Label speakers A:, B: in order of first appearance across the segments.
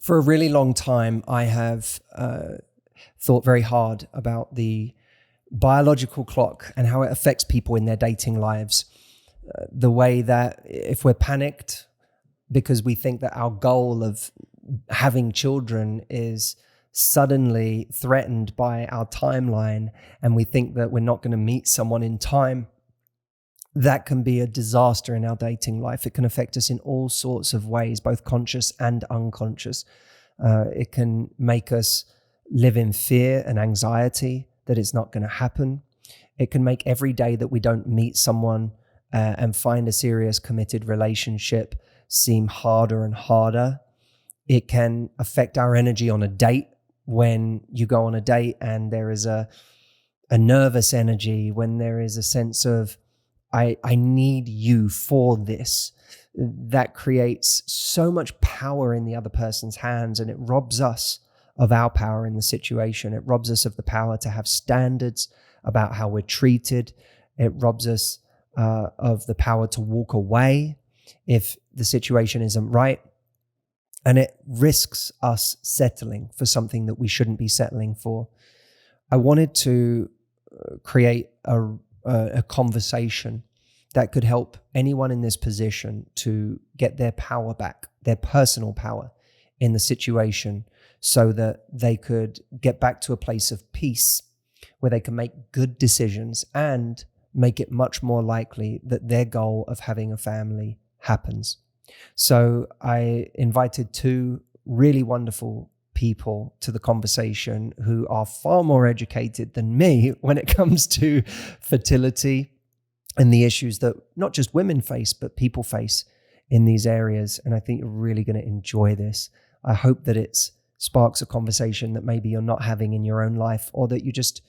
A: For a really long time, I have thought very hard about the biological clock and how it affects people in their dating lives. The way that if we're panicked because we think that our goal of having children is suddenly threatened by our timeline, and we think that we're not going to meet someone in time, that can be a disaster in our dating life. It can affect us in all sorts of ways, both conscious and unconscious. It can make us live in fear and anxiety that it's not going to happen. It can make every day that we don't meet someone and find a serious committed relationship seem harder and harder. It can affect our energy on a date when you go on a date and there is a nervous energy, when there is a sense of, I need you for this. That creates so much power in the other person's hands, and it robs us of our power in the situation. It robs us of the power to have standards about how we're treated. It robs us of the power to walk away if the situation isn't right. And it risks us settling for something that we shouldn't be settling for. I wanted to create a conversation that could help anyone in this position to get their power back, their personal power in the situation, so that they could get back to a place of peace where they can make good decisions and make it much more likely that their goal of having a family happens. So I invited two really wonderful people to the conversation who are far more educated than me when it comes to fertility and the issues that not just women face, but people face in these areas. And I think you're really going to enjoy this. I hope that it sparks a conversation that maybe you're not having in your own life, or that you just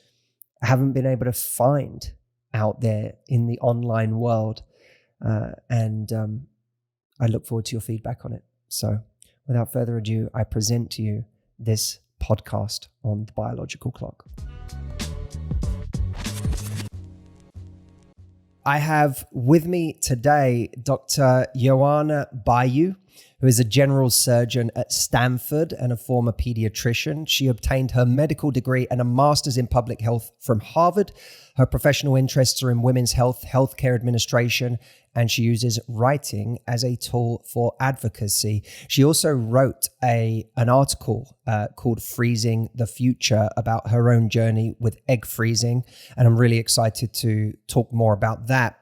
A: haven't been able to find out there in the online world. And I look forward to your feedback on it. So without further ado, I present to you this podcast on the biological clock. I have with me today Dr. Ioana Baiu, who is a general surgeon at Stanford and a former pediatrician. She obtained her medical degree and a master's in public health from Harvard. Her professional interests are in women's health, healthcare administration, and she uses writing as a tool for advocacy. She also wrote an article called Freezing the Future about her own journey with egg freezing, and I'm really excited to talk more about that.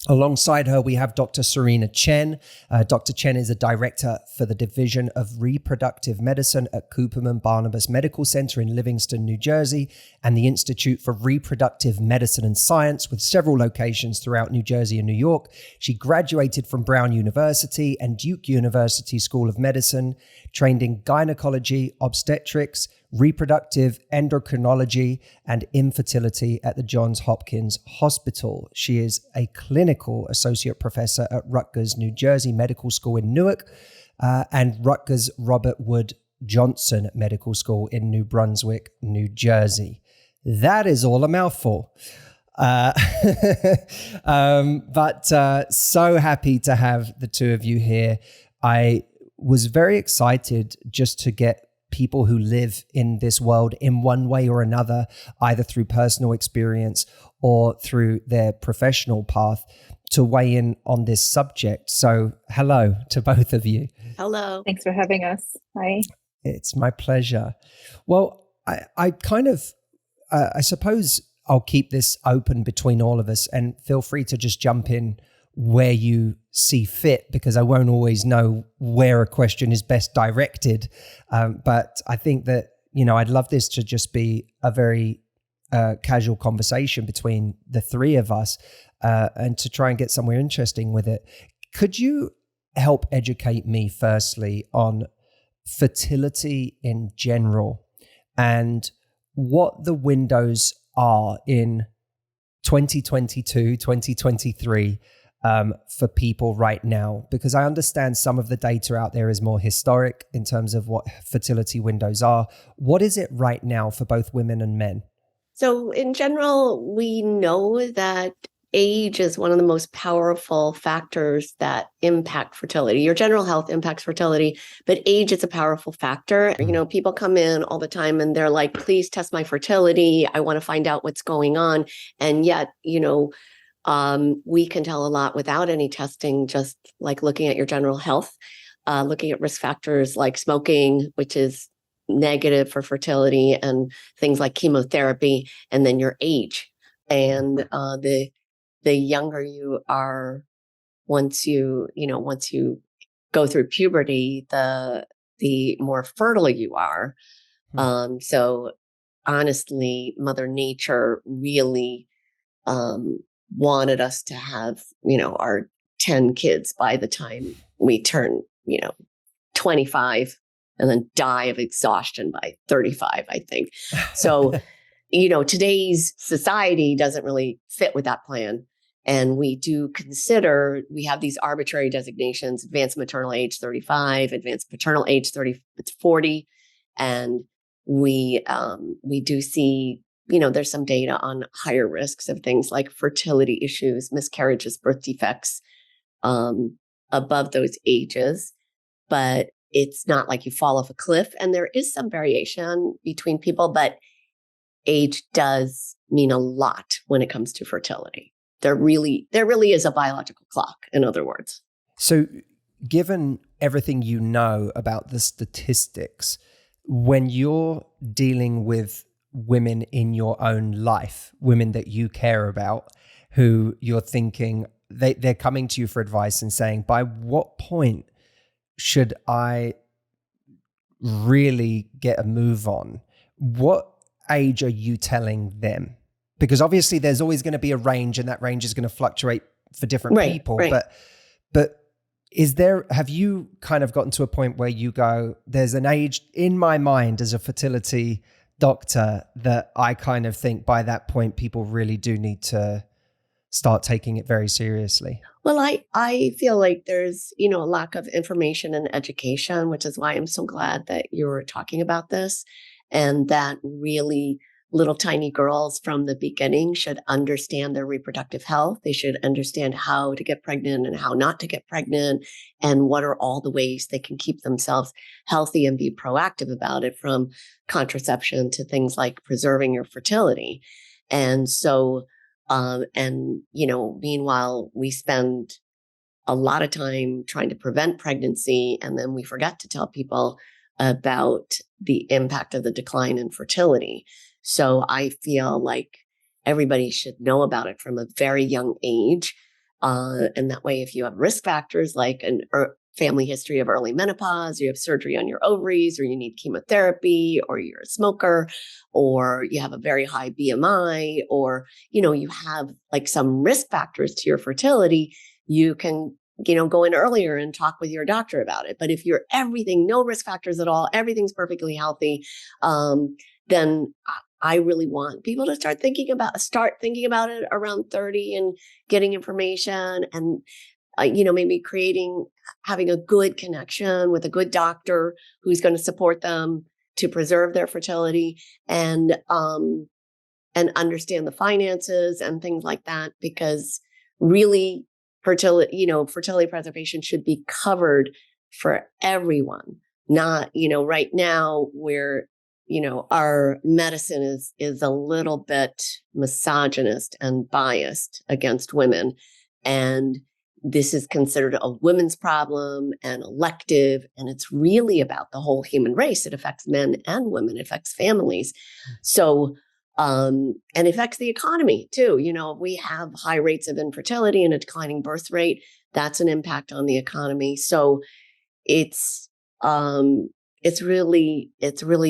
A: Alongside her, we have Dr. Serena Chen. Dr. Chen is a director for the Division of Reproductive Medicine at Cooperman-Barnabas Medical Center in Livingston, New Jersey, and the Institute for Reproductive Medicine and Science, with several locations throughout New Jersey and New York. She graduated from Brown University and Duke University School of Medicine, trained in gynecology, obstetrics, reproductive endocrinology, and infertility at the Johns Hopkins Hospital. She is a clinical associate professor at Rutgers, New Jersey Medical School in Newark, and Rutgers Robert Wood Johnson Medical School in New Brunswick, New Jersey. That is all a mouthful. But so happy to have the two of you here. I was very excited just to get people who live in this world in one way or another, either through personal experience or through their professional path, to weigh in on this subject. So hello to both of you.
B: Hello.
C: Thanks for having us. Hi.
A: It's my pleasure. Well, I suppose I'll keep this open between all of us, and feel free to just jump in where you see fit, because I won't always know where a question is best directed. But I think that, I'd love this to just be a very casual conversation between the three of us, and to try and get somewhere interesting with it. Could you help educate me firstly on fertility in general and what the windows are in 2022, 2023 for people right now? Because I understand some of the data out there is more historic in terms of what fertility windows are. What is it right now for both women and men?
B: So in general, we know that age is one of the most powerful factors that impact fertility. Your general health impacts fertility, but age is a powerful factor. You know, people come in all the time and they're like, please test my fertility. I want to find out what's going on. And yet, we can tell a lot without any testing, just like looking at your general health, looking at risk factors like smoking, which is negative for fertility, and things like chemotherapy, and then your age. And the younger you are, once you go through puberty, the more fertile you are. So honestly, Mother Nature really wanted us to have, our 10 kids by the time we turn, 25, and then die of exhaustion by 35, I think. So, today's society doesn't really fit with that plan. And we do consider, we have these arbitrary designations: advanced maternal age 35, advanced paternal age 40. And we do see, there's some data on higher risks of things like fertility issues, miscarriages, birth defects, above those ages. But it's not like you fall off a cliff. And there is some variation between people, but age does mean a lot when it comes to fertility. There really is a biological clock, in other words.
A: So given everything you know about the statistics, when you're dealing with women in your own life, women that you care about, who you're thinking, they're coming to you for advice and saying, by what point should I really get a move on? What age are you telling them? Because obviously there's always going to be a range, and that range is going to fluctuate for different people.
B: Right.
A: But have you kind of gotten to a point where you go, there's an age in my mind as a fertility doctor that I kind of think by that point people really do need to start taking it very seriously?
B: Well, I feel like there's, a lack of information and education, which is why I'm so glad that you're talking about this, and that really little tiny girls from the beginning should understand their reproductive health. They should understand how to get pregnant and how not to get pregnant, and what are all the ways they can keep themselves healthy and be proactive about it, from contraception to things like preserving your fertility. And so, meanwhile, we spend a lot of time trying to prevent pregnancy, and then we forget to tell people about the impact of the decline in fertility. So I feel like everybody should know about it from a very young age. And that way, if you have risk factors like family history of early menopause, or you have surgery on your ovaries, or you need chemotherapy, or you're a smoker, or you have a very high BMI, or, you have like some risk factors to your fertility, you can, go in earlier and talk with your doctor about it. But if you're everything, no risk factors at all, everything's perfectly healthy, then I really want people to start thinking about it around 30, and getting information, and maybe having a good connection with a good doctor who's going to support them to preserve their fertility, and understand the finances and things like that. Because really, fertility preservation should be covered for everyone. Not, right now where, our medicine is a little bit misogynist and biased against women. And this is considered a women's problem and elective. And it's really about the whole human race. It affects men and women, it affects families. So, and affects the economy too. We have high rates of infertility and a declining birth rate. That's an impact on the economy. So it's really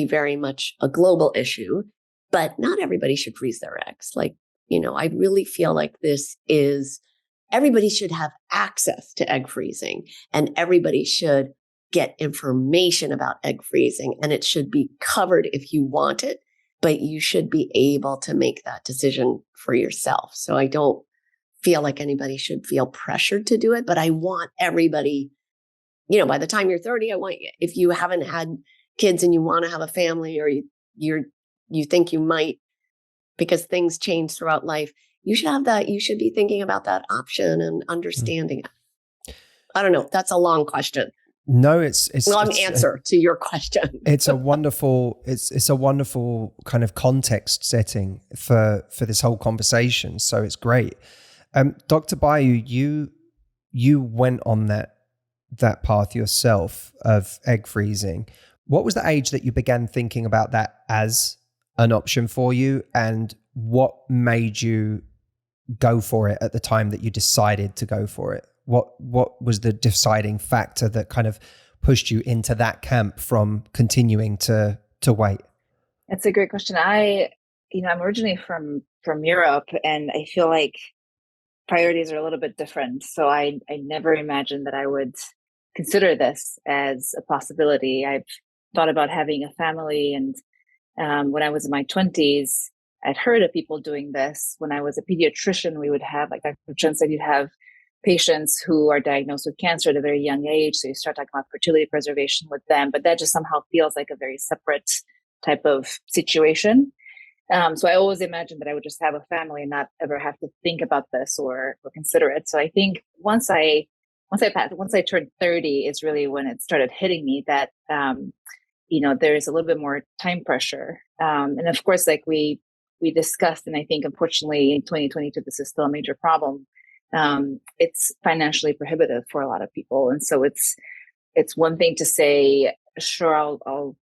B: very much a global issue, but not everybody should freeze their eggs. Like, I really feel like everybody should have access to egg freezing, and everybody should get information about egg freezing, and it should be covered if you want it, but you should be able to make that decision for yourself. So I don't feel like anybody should feel pressured to do it, but I want everybody, by the time you're 30, if you haven't had kids and you want to have a family, or you think you might, because things change throughout life, you should have that. You should be thinking about that option and understanding it. I don't know. That's a long question.
A: No, it's
B: long answer to your question.
A: It's a wonderful kind of context setting for this whole conversation. So it's great. Dr. Baiu, you went on that path yourself of egg freezing. What was the age that you began thinking about that as an option for you, and what made you go for it at the time that you decided to go for it? What was the deciding factor that kind of pushed you into that camp from continuing to wait?
C: That's a great question. I'm originally from Europe, and I feel like priorities are a little bit different. So I never imagined that I would consider this as a possibility. I've thought about having a family, and when I was in my 20s, I'd heard of people doing this. When I was a pediatrician, we would have, like Dr. Chen said, you'd have patients who are diagnosed with cancer at a very young age. So you start talking about fertility preservation with them, but that just somehow feels like a very separate type of situation. So I always imagined that I would just have a family and not ever have to think about this or consider it. So I think once I turned 30 is really when it started hitting me that, there's a little bit more time pressure. And of course, like we discussed, and I think unfortunately in 2022, this is still a major problem. It's financially prohibitive for a lot of people. And so it's one thing to say, sure, I'll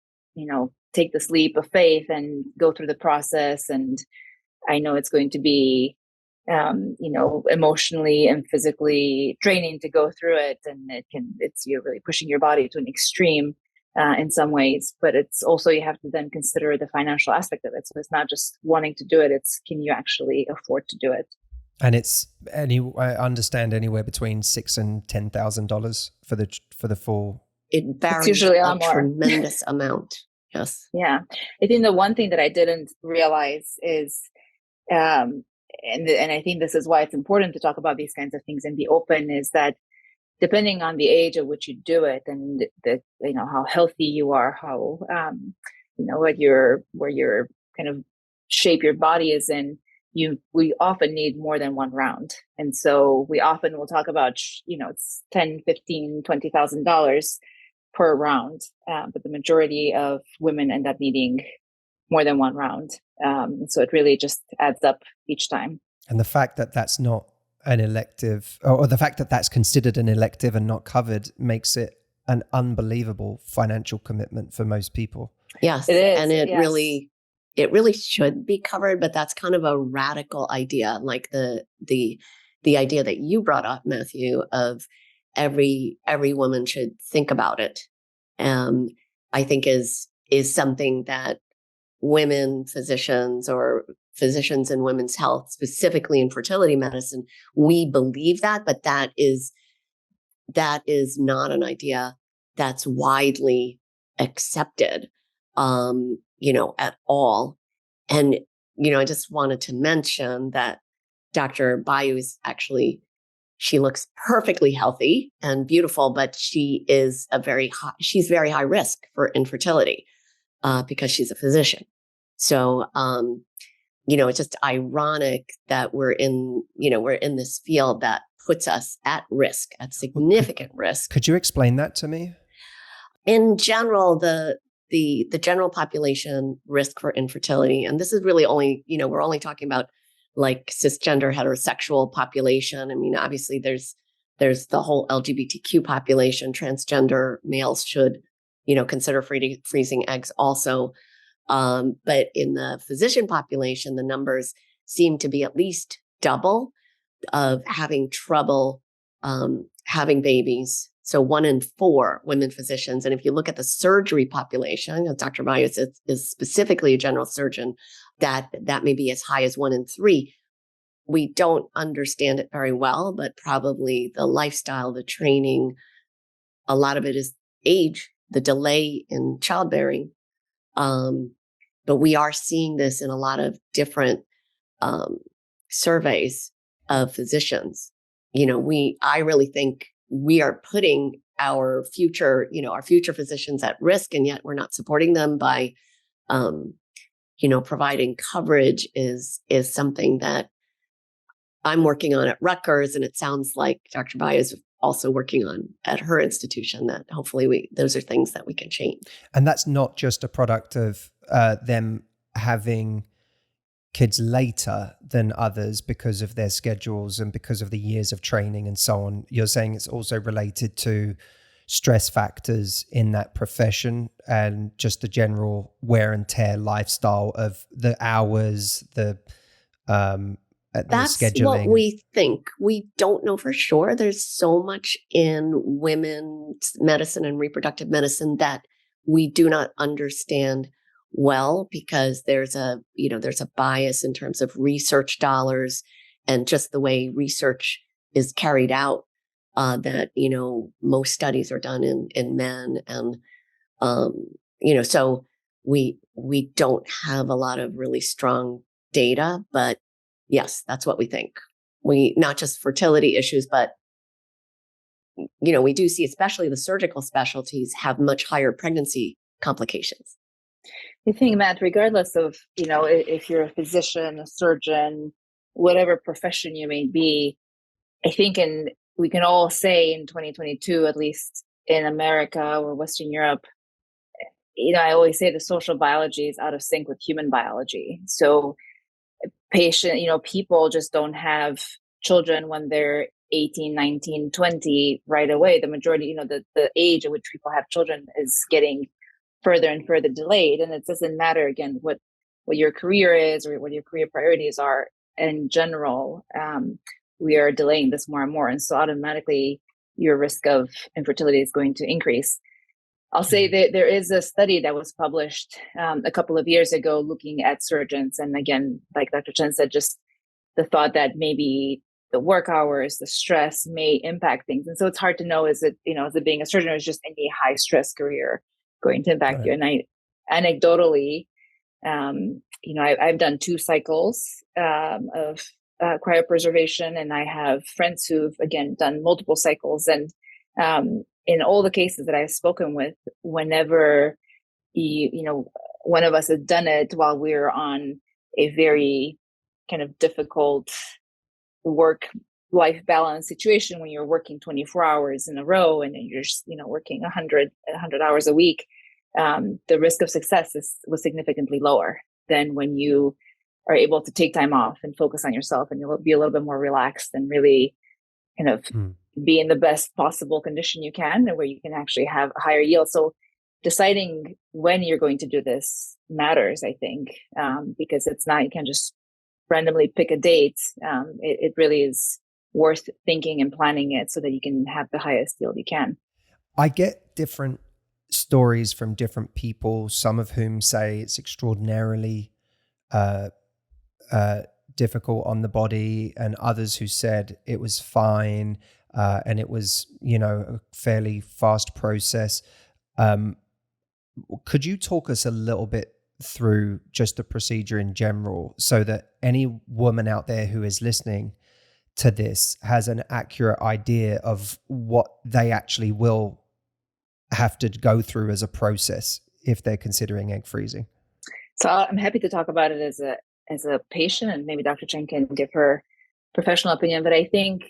C: take this leap of faith and go through the process. And I know it's going to be, emotionally and physically draining to go through it. And you're really pushing your body to an extreme in some ways, but it's also, you have to then consider the financial aspect of it. So it's not just wanting to do it, it's can you actually afford to do it?
A: And I understand anywhere between $6,000 and $10,000 for the full.
B: It varies
C: it's usually a
B: tremendous amount. Yes.
C: Yeah. I think the one thing that I didn't realize is, and I think this is why it's important to talk about these kinds of things and be open, is that depending on the age at which you do it and how healthy you are, how, where your kind of shape your body is in, we often need more than one round. And so we often will talk about, it's $10,000, $15,000, $20,000 per round. But the majority of women end up needing more than one round. So it really just adds up each time.
A: And the fact that that's not an elective, or the fact that that's considered an elective and not covered, makes it an unbelievable financial commitment for most people.
B: Yes.
C: It is.
B: And it really should be covered, but that's kind of a radical idea. Like the idea that you brought up, Matthew, of every woman should think about it. I think is something that women physicians or physicians in women's health, specifically in fertility medicine, we believe that, but that is not an idea that's widely accepted, at all. And, I just wanted to mention that Dr. Baiu is actually, she looks perfectly healthy and beautiful, but she is she's very high risk for infertility, because she's a physician. So, it's just ironic that we're in this field that puts us at risk, at significant risk.
A: Could you explain that to me?
B: In general, the general population risk for infertility, and this is really only, we're only talking about like cisgender heterosexual population. I mean, obviously there's the whole LGBTQ population, transgender males should, consider freezing eggs also. But in the physician population, the numbers seem to be at least double of having trouble having babies. So 1 in 4 women physicians. And if you look at the surgery population, Dr. Baiu is specifically a general surgeon, that may be as high as 1 in 3. We don't understand it very well, but probably the lifestyle, the training, a lot of it is age, the delay in childbearing. But we are seeing this in a lot of different surveys of physicians. I really think we are putting our future physicians at risk, and yet we're not supporting them by, providing coverage is something that I'm working on at Rutgers, and it sounds like Dr. Baiu is also working on at her institution, that hopefully those are things that we can change.
A: And that's not just a product of them having kids later than others because of their schedules and because of the years of training and so on. You're saying it's also related to stress factors in that profession and just the general wear and tear lifestyle of the hours, the
B: That's
A: scheduling.
B: what we think. We don't know for sure. There's so much in women's medicine and reproductive medicine that we do not understand well, because there's a bias in terms of research dollars and just the way research is carried out, that, most studies are done in men. And, so we don't have a lot of really strong data, but yes, that's what we think. We, not just fertility issues, but, we do see, especially the surgical specialties, have much higher pregnancy complications.
C: I think, Matt, regardless of, if you're a physician, a surgeon, whatever profession you may be, I think we can all say in 2022, at least in America or Western Europe, I always say the social biology is out of sync with human biology. So people just don't have children when they're 18, 19, 20 right away. The majority, the age at which people have children is getting further and further delayed. And it doesn't matter, again, what your career is or what your career priorities are. In general, we are delaying this more and more. And so automatically your risk of infertility is going to increase. I'll say that there is a study that was published a couple of years ago looking at surgeons. And again, like Dr. Chen said, just the thought that maybe the work hours, the stress may impact things. And so it's hard to know, is it being a surgeon, or is just any high stress career going to impact you? And anecdotally, I've done 2 cycles of cryopreservation, and I have friends who've, again, done multiple cycles. And in all the cases that I've spoken with, whenever one of us has done it while we're on a very kind of difficult work-life balance situation, when you're working 24 hours in a row and then you're just, working 100 hours a week, the risk of success was significantly lower than when you are able to take time off and focus on yourself, and you'll be a little bit more relaxed and really kind of be in the best possible condition you can, and where you can actually have a higher yield. So deciding when you're going to do this matters, I think, because it's not, you can't just randomly pick a date. It really is worth thinking and planning it so that you can have the highest yield you can.
A: I get different stories from different people, some of whom say it's extraordinarily difficult on the body, and others who said it was fine, and it was, a fairly fast process. Could you talk us a little bit through just the procedure in general, so that any woman out there who is listening to this has an accurate idea of what they actually will have to go through as a process if they're considering egg freezing?
C: So I'm happy to talk about it as a patient, and maybe Dr. Chen can give her professional opinion. But I think,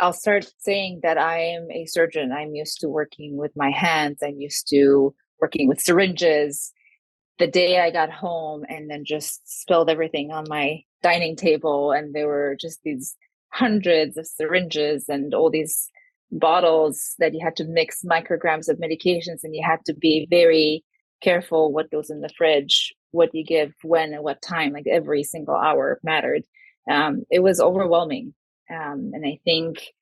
C: I'll start saying that I am a surgeon. I'm used to working with my hands. I'm used to working with syringes. The day I got home and then just spilled everything on my dining table, and there were just these hundreds of syringes and all these bottles that you had to mix micrograms of medications, and you had to be very careful what goes in the fridge, what you give when and what time, like every single hour mattered. It was overwhelming. And I think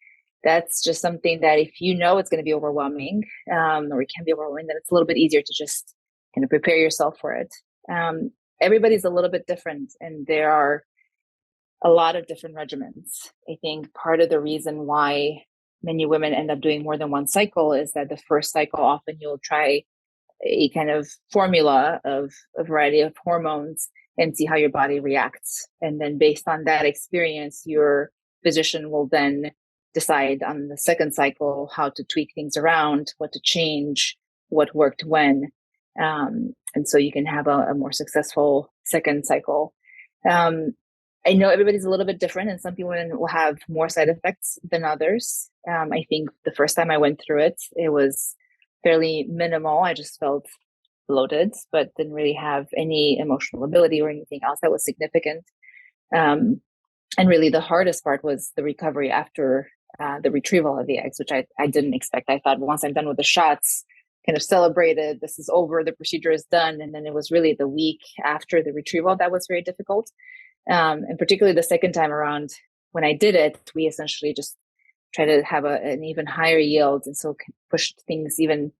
C: that's just something that if it's going to be overwhelming, or it can be overwhelming, then it's a little bit easier to just kind of prepare yourself for it. Everybody's a little bit different, and there are a lot of different regimens. I think part of the reason why many women end up doing more than one cycle is that the first cycle, often you'll try a kind of formula of a variety of hormones and see how your body reacts. And then based on that experience, your physician will then decide on the second cycle how to tweak things around, what to change, what worked when. And so you can have a more successful second cycle. I know everybody's a little bit different, and some people will have more side effects than others. I think the first time I went through it, it was fairly minimal. I just felt bloated, but didn't really have any emotional ability or anything else that was significant. And really the hardest part was the recovery after the retrieval of the eggs, which I didn't expect. I thought once I'm done with the shots, kind of celebrated, this is over, the procedure is done. And then it was really the week after the retrieval that was very difficult. And particularly the second time around, when I did it, we essentially just tried to have an even higher yield. And so pushed things even,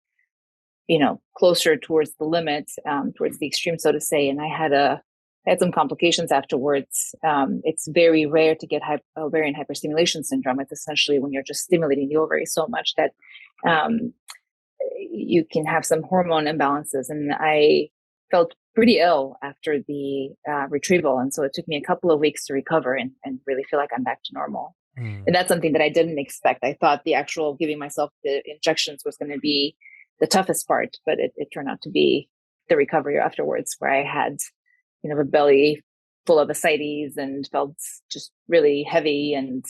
C: closer towards the limit, towards the extreme, so to say. And I had some complications afterwards. It's very rare to get ovarian hyperstimulation syndrome. It's essentially when you're just stimulating the ovary so much that you can have some hormone imbalances. And I felt pretty ill after the retrieval. And so it took me a couple of weeks to recover and really feel like I'm back to normal. And that's something that I didn't expect. I thought the actual giving myself the injections was going to be the toughest part, but it turned out to be the recovery afterwards, where I had a belly full of ascites and felt just really heavy and,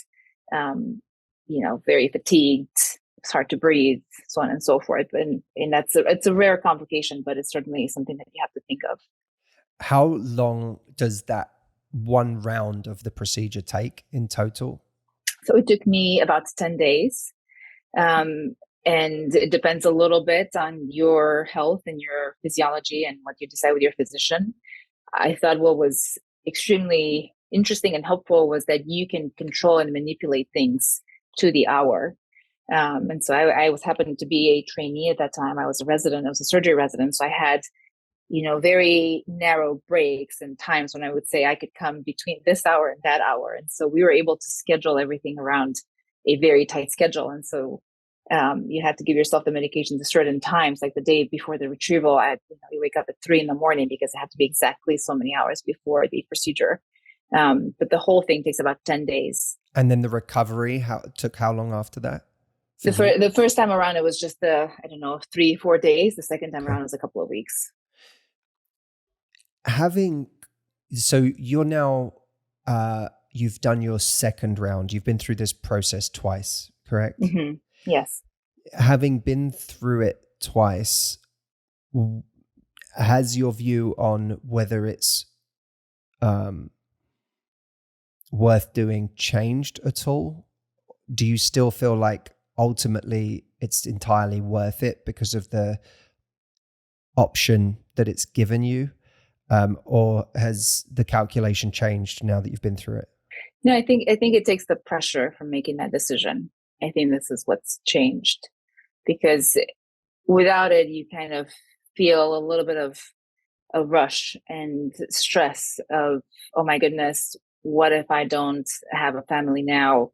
C: very fatigued. It's hard to breathe, so on and so forth. And it's a rare complication, but it's certainly something that you have to think of.
A: How long does that one round of the procedure take in total?
C: So it took me about 10 days. And it depends a little bit on your health and your physiology and what you decide with your physician. I thought what was extremely interesting and helpful was that you can control and manipulate things to the hour. And so I was happened to be a trainee at that time. I was a surgery resident. So I had, very narrow breaks and times when I would say I could come between this hour and that hour. And so we were able to schedule everything around a very tight schedule. And so you had to give yourself the medications at certain times, like the day before the retrieval. You wake up at 3 a.m. because it had to be exactly so many hours before the procedure. But the whole thing takes about 10 days.
A: And then the recovery, took how long after that?
C: The first time around, it was just 3-4 days. The second time around was a couple of weeks.
A: So you're now, you've done your second round. You've been through this process twice, correct?
C: Mm-hmm. Yes.
A: Having been through it twice, has your view on whether it's worth doing changed at all? Do you still feel like ultimately it's entirely worth it because of the option that it's given you? Or has the calculation changed now that you've been through it?
C: No, I think it takes the pressure from making that decision. I think this is what's changed, because without it, you kind of feel a little bit of a rush and stress of, oh my goodness, what if I don't have a family now?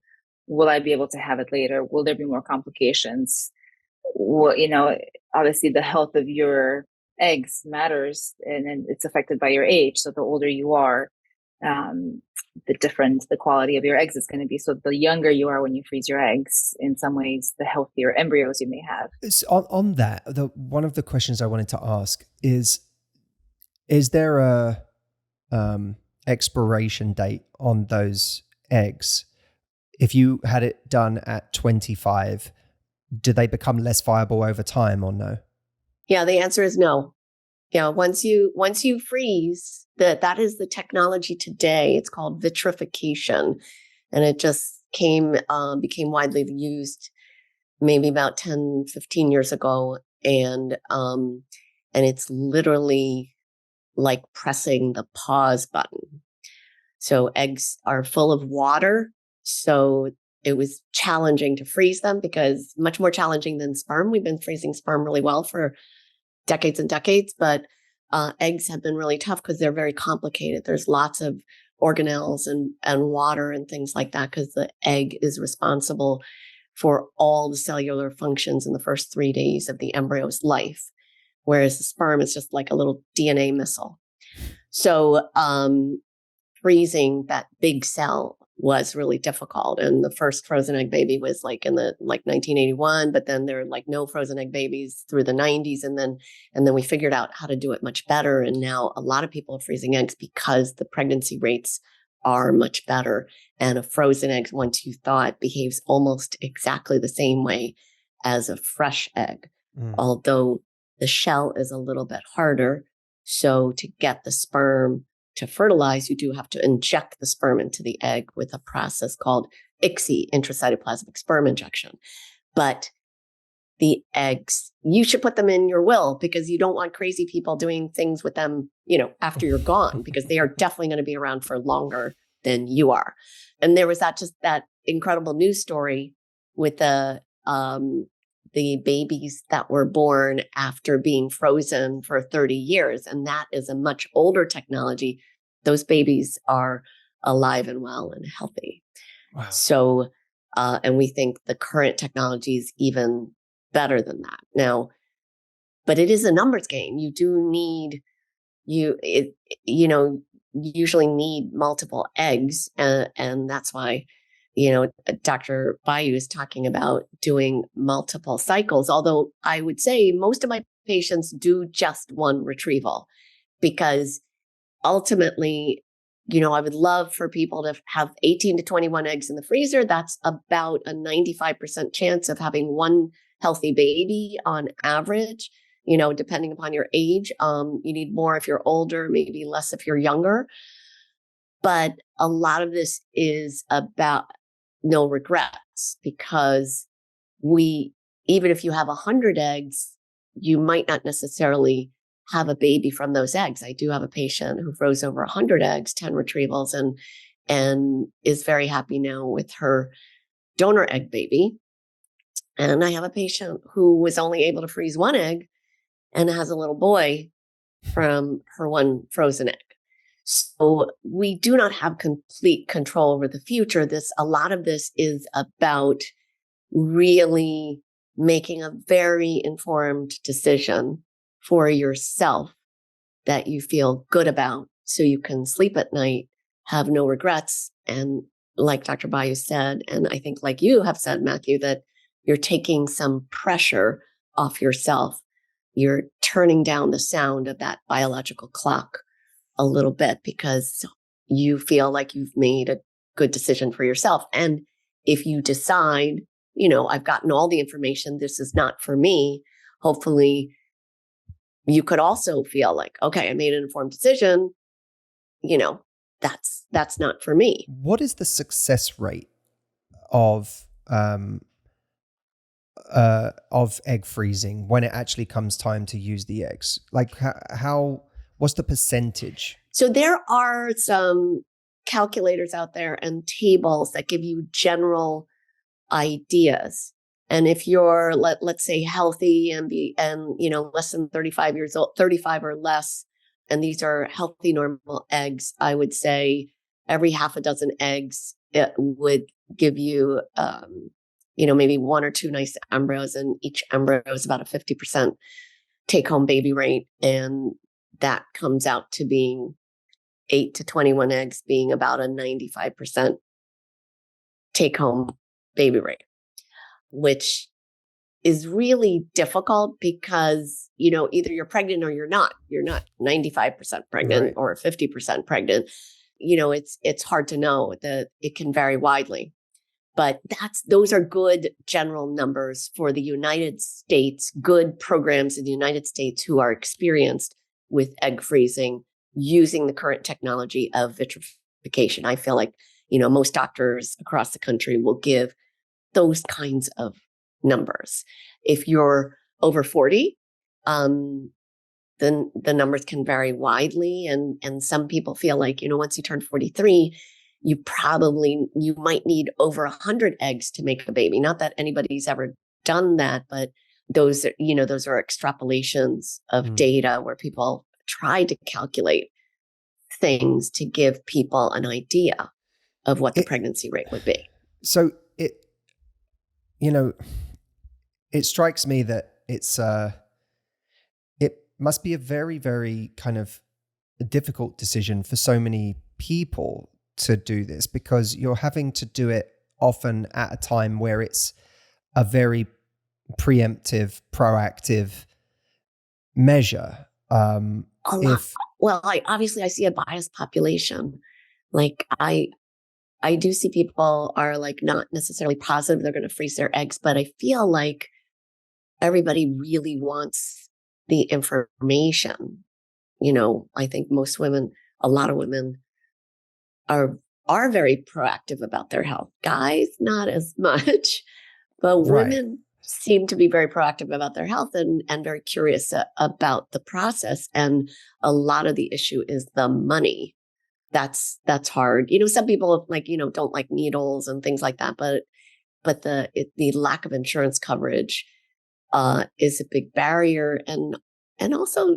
C: Will I be able to have it later? Will there be more complications? Well, obviously the health of your eggs matters, and it's affected by your age. So the older you are, the quality of your eggs is going to be. So the younger you are when you freeze your eggs, in some ways, the healthier embryos you may have.
A: On that, one of the questions I wanted to ask is there a expiration date on those eggs? If you had it done at 25, do they become less viable over time or no?
B: Yeah, the answer is no. Yeah, once you freeze, that is the technology today. It's called vitrification, and it just became widely used maybe about 10, 15 years ago, and it's literally like pressing the pause button. So eggs are full of water, so it was challenging to freeze them, because much more challenging than sperm. We've been freezing sperm really well for decades and decades, but eggs have been really tough because they're very complicated. There's lots of organelles and water and things like that, because the egg is responsible for all the cellular functions in the first 3 days of the embryo's life, whereas the sperm is just like a little DNA missile. So freezing that big cell was really difficult. And the first frozen egg baby was like in the 1981, but then there were like no frozen egg babies through the 90s. And then we figured out how to do it much better. And now a lot of people are freezing eggs because the pregnancy rates are much better. And a frozen egg, once you thaw it, behaves almost exactly the same way as a fresh egg, although the shell is a little bit harder. So to get the sperm to fertilize, you do have to inject the sperm into the egg with a process called ICSI, intracytoplasmic sperm injection. But the eggs, you should put them in your will, because you don't want crazy people doing things with them, after you're gone, because they are definitely going to be around for longer than you are. And there was that incredible news story with the babies that were born after being frozen for 30 years. And that is a much older technology. Those babies are alive and well and healthy.
A: Wow.
B: So, and we think the current technology is even better than that now, but it is a numbers game. You do need, usually need multiple eggs. And that's why, Dr. Baiu is talking about doing multiple cycles. Although I would say most of my patients do just one retrieval, because ultimately, I would love for people to have 18 to 21 eggs in the freezer. That's about a 95% chance of having one healthy baby on average, depending upon your age. You need more if you're older, maybe less if you're younger. But a lot of this is about no regrets, because even if you have 100 eggs, you might not necessarily have a baby from those eggs. I do have a patient who froze over 100 eggs, 10 retrievals, and is very happy now with her donor egg baby. And I have a patient who was only able to freeze one egg and has a little boy from her one frozen egg. So we do not have complete control over the future. A lot of this is about really making a very informed decision for yourself that you feel good about, so you can sleep at night, have no regrets. And like Dr. Baiu said, and I think like you have said, Matthew, that you're taking some pressure off yourself. You're turning down the sound of that biological clock a little bit, because you feel like you've made a good decision for yourself. And if you decide, I've gotten all the information, this is not for me, hopefully you could also feel like, okay, I made an informed decision, that's not for me.
A: What is the success rate of egg freezing when it actually comes time to use the eggs? Like what's the percentage?
B: So there are some calculators out there and tables that give you general ideas. And if you're, let's say, healthy and less than 35 years old, 35 or less, and these are healthy, normal eggs, I would say every half a dozen eggs, it would give you, maybe one or two nice embryos, and each embryo is about a 50% take-home baby rate. And that comes out to being 8 to 21 eggs, being about a 95% take-home baby rate, which is really difficult because, either you're pregnant or you're not. You're not 95% pregnant, right, or 50% pregnant. It's hard to know. It can vary widely. But those are good general numbers for the United States, good programs in the United States who are experienced with egg freezing using the current technology of vitrification. I feel like, most doctors across the country will give those kinds of numbers. If you're over 40, then the numbers can vary widely. And some people feel like, once you turn 43, you might need over 100 eggs to make a baby. Not that anybody's ever done that, but those are extrapolations of data where people try to calculate things to give people an idea of what the pregnancy rate would be.
A: So it strikes me that it must be a very, very kind of difficult decision for so many people to do this, because you're having to do it often at a time where it's a very preemptive, proactive measure.
B: Well, I see a biased population. Like I do see people are like not necessarily positive they're going to freeze their eggs, but I feel like everybody really wants the information. I think most women, a lot of women are very proactive about their health. Guys, not as much, but
A: Right.
B: women seem to be very proactive about their health and very curious about the process. And a lot of the issue is the money. That's hard. Some people don't like needles and things like that, but the lack of insurance coverage is a big barrier. And also,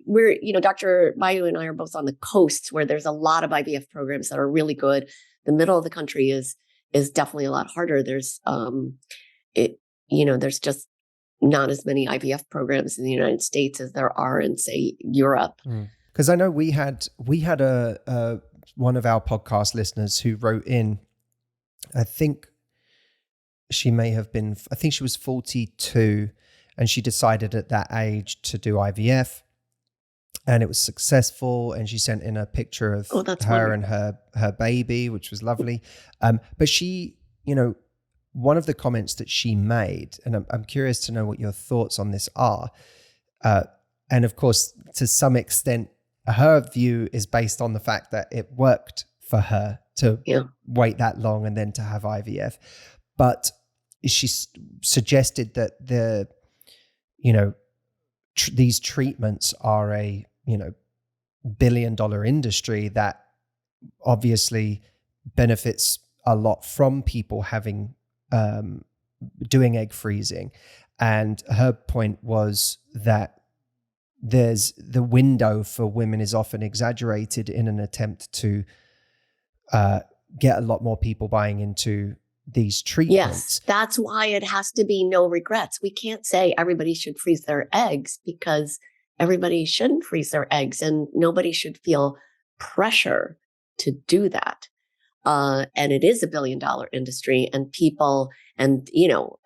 B: we're, Dr. Baiu and I are both on the coasts where there's a lot of IVF programs that are really good. The middle of the country is definitely a lot harder. There's just not as many IVF programs in the United States as there are in, say, Europe.
A: Because I know we had a one of our podcast listeners who wrote in, I think she was 42, and she decided at that age to do IVF, and it was successful. And she sent in a picture of her
B: wonderful.
A: And her baby, which was lovely. But she, one of the comments that she made, and I'm curious to know what your thoughts on this are. And of course, to some extent, her view is based on the fact that it worked for her to wait that long and then to have IVF. But she suggested that these treatments are a, billion-dollar industry that obviously benefits a lot from people having, doing egg freezing. And her point was that the window for women is often exaggerated in an attempt to get a lot more people buying into these treatments.
B: Yes, that's why it has to be no regrets. We can't say everybody should freeze their eggs, because everybody shouldn't freeze their eggs, and nobody should feel pressure to do that. And it is a billion-dollar industry, and people, and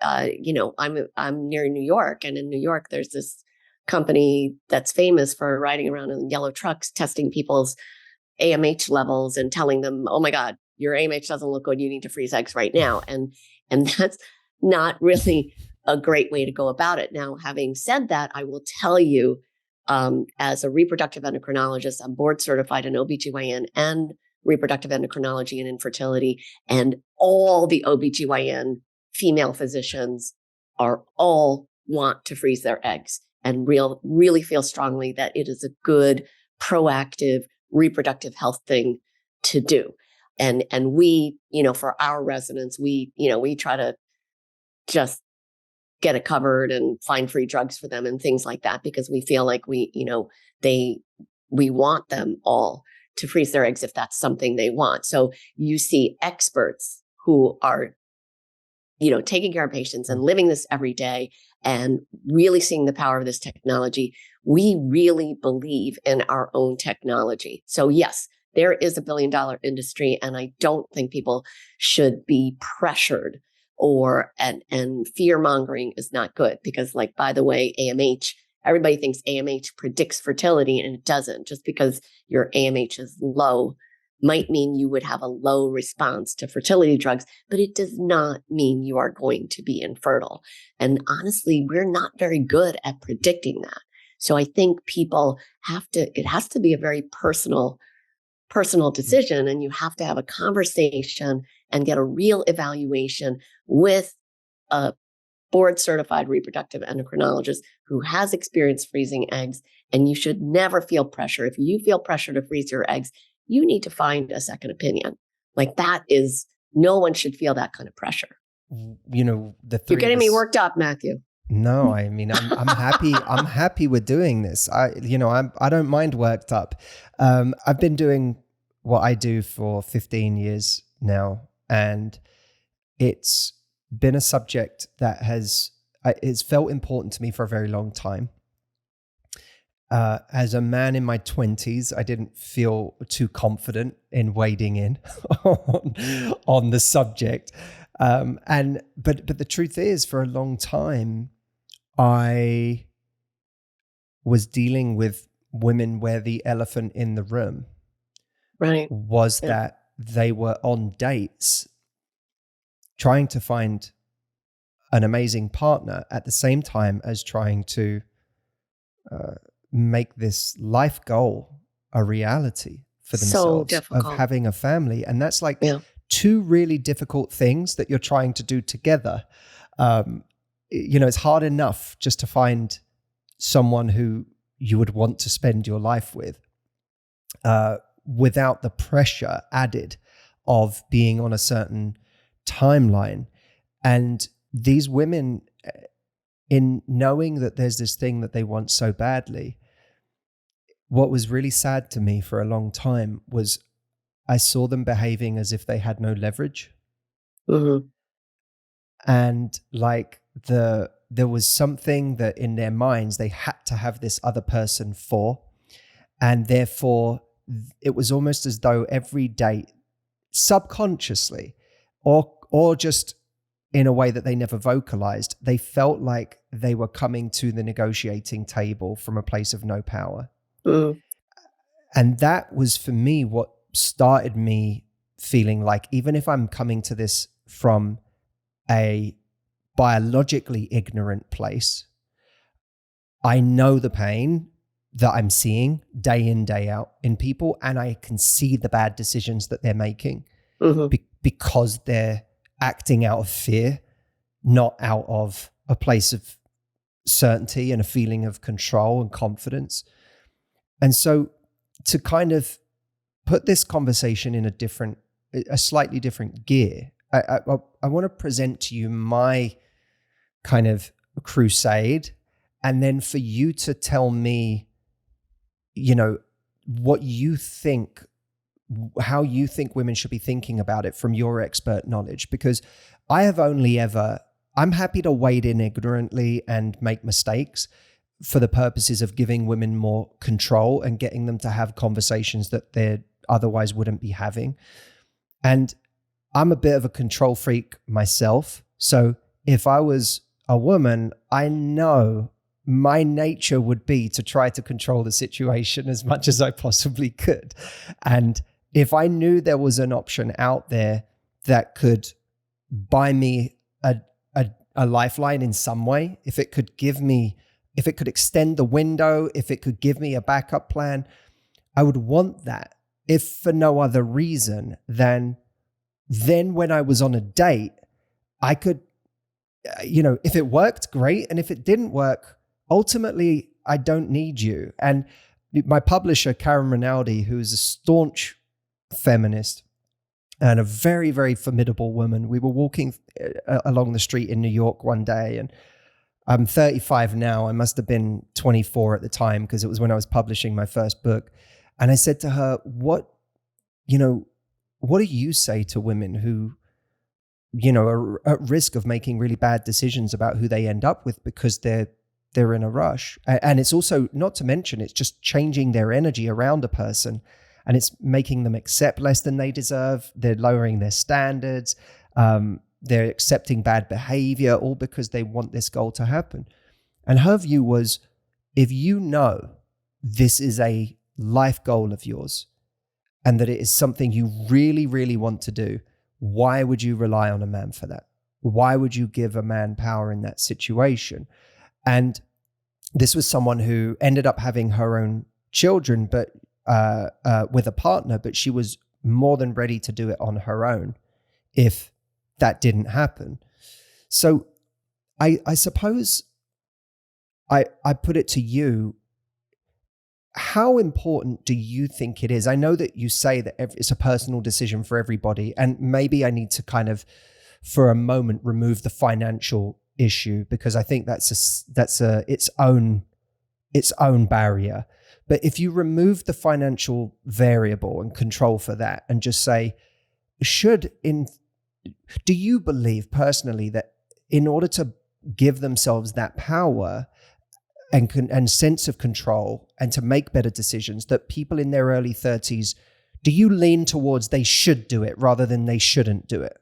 B: I'm near New York, and in New York, there's this company that's famous for riding around in yellow trucks, testing people's AMH levels and telling them, "Oh my God, your AMH doesn't look good. You need to freeze eggs right now." And that's not really a great way to go about it. Now, having said that, I will tell you, as a reproductive endocrinologist, I'm board certified in OBGYN and reproductive endocrinology and infertility, and all the OBGYN female physicians are all want to freeze their eggs and really feel strongly that it is a good, proactive, reproductive health thing to do. And we, for our residents, we try to just get it covered and find free drugs for them and things like that, because we feel like we want them all to freeze their eggs if that's something they want. So you see experts who are, taking care of patients and living this every day and really seeing the power of this technology. We really believe in our own technology. So yes, there is a billion-dollar industry, and I don't think people should be pressured and fear-mongering is not good, because, like, by the way, AMH, everybody thinks AMH predicts fertility, and it doesn't. Just because your AMH is low might mean you would have a low response to fertility drugs, but it does not mean you are going to be infertile. And honestly, we're not very good at predicting that. So I think people it has to be a very personal decision, and you have to have a conversation and get a real evaluation with a board certified reproductive endocrinologist who has experience freezing eggs. And you should never feel pressure. If you feel pressure to freeze your eggs, you need to find a second opinion. Like, no one should feel that kind of pressure.
A: You're
B: getting me worked up, Matthew.
A: No, I mean, I'm happy. I'm happy we're doing this. I don't mind worked up. I've been doing what I do for 15 years now, and it's been a subject that it's felt important to me for a very long time. As a man in my 20s, I didn't feel too confident in wading in on the subject. But the truth is, for a long time, I was dealing with women where the elephant in the room
B: Right.
A: was
B: Yeah.
A: that they were on dates trying to find an amazing partner at the same time as trying to make this life goal a reality for
B: So
A: themselves of
B: difficult.
A: having a family. And that's like
B: Yeah.
A: two really difficult things that you're trying to do together. It's hard enough just to find someone who you would want to spend your life with without the pressure added of being on a certain timeline. And these women, in knowing that there's this thing that they want so badly, what was really sad to me for a long time was I saw them behaving as if they had no leverage.
B: Mm-hmm.
A: And like there was something that in their minds they had to have this other person for. And therefore it was almost as though every date, subconsciously or just in a way that they never vocalized, they felt like they were coming to the negotiating table from a place of no power.
B: Mm.
A: And that was for me what started me feeling like, even if I'm coming to this from a biologically ignorant place, I know the pain that I'm seeing day in, day out in people, and I can see the bad decisions that they're making because they're acting out of fear, not out of a place of certainty and a feeling of control and confidence. And so to kind of put this conversation in a slightly different gear, I want to present to you my kind of crusade, and then for you to tell me, what you think, how you think women should be thinking about it from your expert knowledge. Because I'm happy to wade in ignorantly and make mistakes for the purposes of giving women more control and getting them to have conversations that they otherwise wouldn't be having. And I'm a bit of a control freak myself. So if I was a woman, I know my nature would be to try to control the situation as much as I possibly could. And if I knew there was an option out there that could buy me a lifeline in some way, if it could extend the window, if it could give me a backup plan, I would want that, if for no other reason than then when I was on a date, I could, if it worked, great. And if it didn't work, ultimately, I don't need you. And my publisher, Karen Rinaldi, who is a staunch feminist and a very, very formidable woman, we were walking along the street in New York one day, and I'm 35 now. I must have been 24 at the time because it was when I was publishing my first book. And I said to her, what do you say to women who, are at risk of making really bad decisions about who they end up with because they're in a rush? And it's also, not to mention, it's just changing their energy around a person, and it's making them accept less than they deserve. They're lowering their standards. They're accepting bad behavior, all because they want this goal to happen. And her view was, if you know this is a life goal of yours and that it is something you really, really want to do, why would you rely on a man for that? Why would you give a man power in that situation? And this was someone who ended up having her own children, but with a partner, but she was more than ready to do it on her own if that didn't happen. So I suppose I put it to you, how important do you think it is? I know that you say that it's a personal decision for everybody, and maybe I need to kind of, for a moment, remove the financial issue, because I think that's its own barrier. But if you remove the financial variable and control for that, and just say, do you believe personally that in order to give themselves that power and sense of control and to make better decisions, that people in their early 30s, do you lean towards they should do it rather than they shouldn't do it?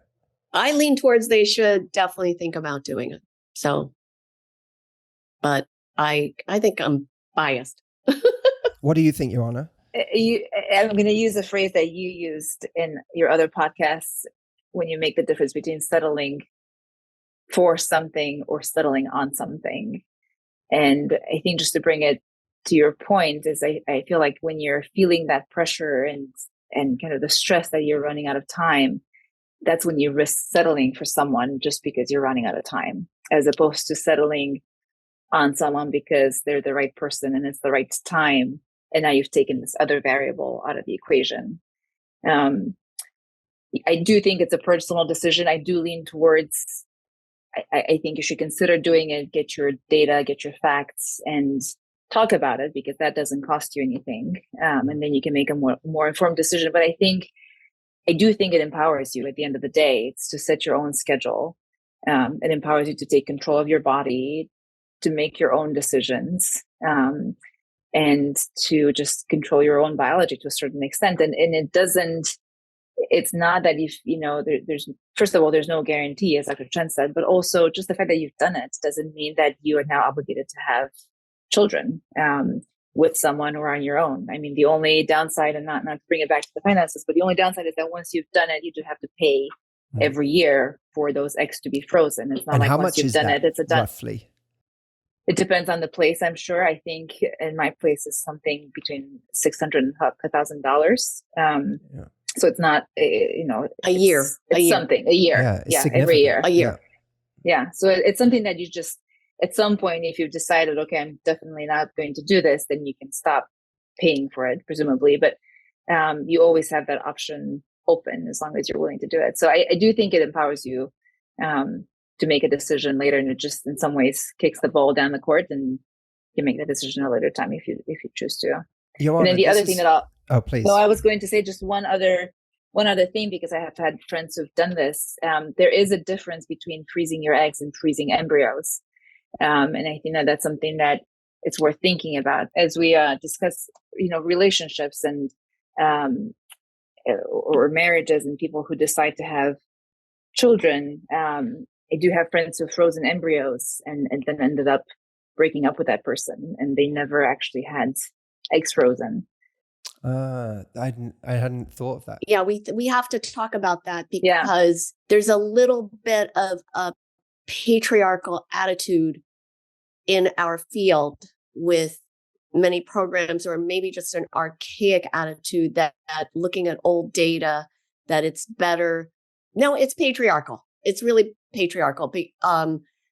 B: I lean towards they should definitely think about doing it. So, but I think I'm biased.
A: What do you think, Ioana?
C: I'm going to use a phrase that you used in your other podcasts when you make the difference between settling for something or settling on something. And I think just to bring it to your point is I feel like when you're feeling that pressure and kind of the stress that you're running out of time, that's when you risk settling for someone just because you're running out of time, as opposed to settling on someone because they're the right person and it's the right time. And now you've taken this other variable out of the equation. I do think it's a personal decision. I do lean towards, I think you should consider doing it, get your data, get your facts, and talk about it, because that doesn't cost you anything. And then you can make a more informed decision. But I do think it empowers you at the end of the day. It's to set your own schedule. It empowers you to take control of your body, to make your own decisions, and to just control your own biology to a certain extent. And it's not that there's, first of all, there's no guarantee, as Dr. Chen said, but also just the fact that you've done it doesn't mean that you are now obligated to have children with someone or on your own. I mean, the only downside, and not to bring it back to the finances, but the only downside is that once you've done it, you do have to pay every year for those eggs to be frozen. It's not
A: and
C: like
A: how
C: once
A: much
C: you've
A: is
C: done
A: that,
C: it, it's a done.
A: roughly?
C: It depends on the place, I'm sure. I think in my place is something between $600 and $1,000. So it's not,
B: a year,
C: something, a year.
A: Yeah,
C: every year.
B: A year.
C: Yeah. So it's something that you just, at some point, if you've decided, okay, I'm definitely not going to do this, then you can stop paying for it, presumably. But you always have that option open as long as you're willing to do it. So I do think it empowers you to make a decision later, and it just in some ways kicks the ball down the court, and you make the decision at a later time if you choose to.
A: Ioana,
C: and then the other thing that
A: please.
C: No, I was going to say just one other thing, because I have had friends who've done this. There is a difference between freezing your eggs and freezing embryos. And I think that that's something that it's worth thinking about as we discuss, relationships and or marriages and people who decide to have children. I do have friends who've frozen embryos and then ended up breaking up with that person, and they never actually had eggs frozen.
A: I hadn't thought of that.
B: Yeah, we have to talk about that, because there's a little bit of a patriarchal attitude in our field with many programs, or maybe just an archaic attitude that looking at old data, that it's better. No, it's patriarchal. It's really patriarchal,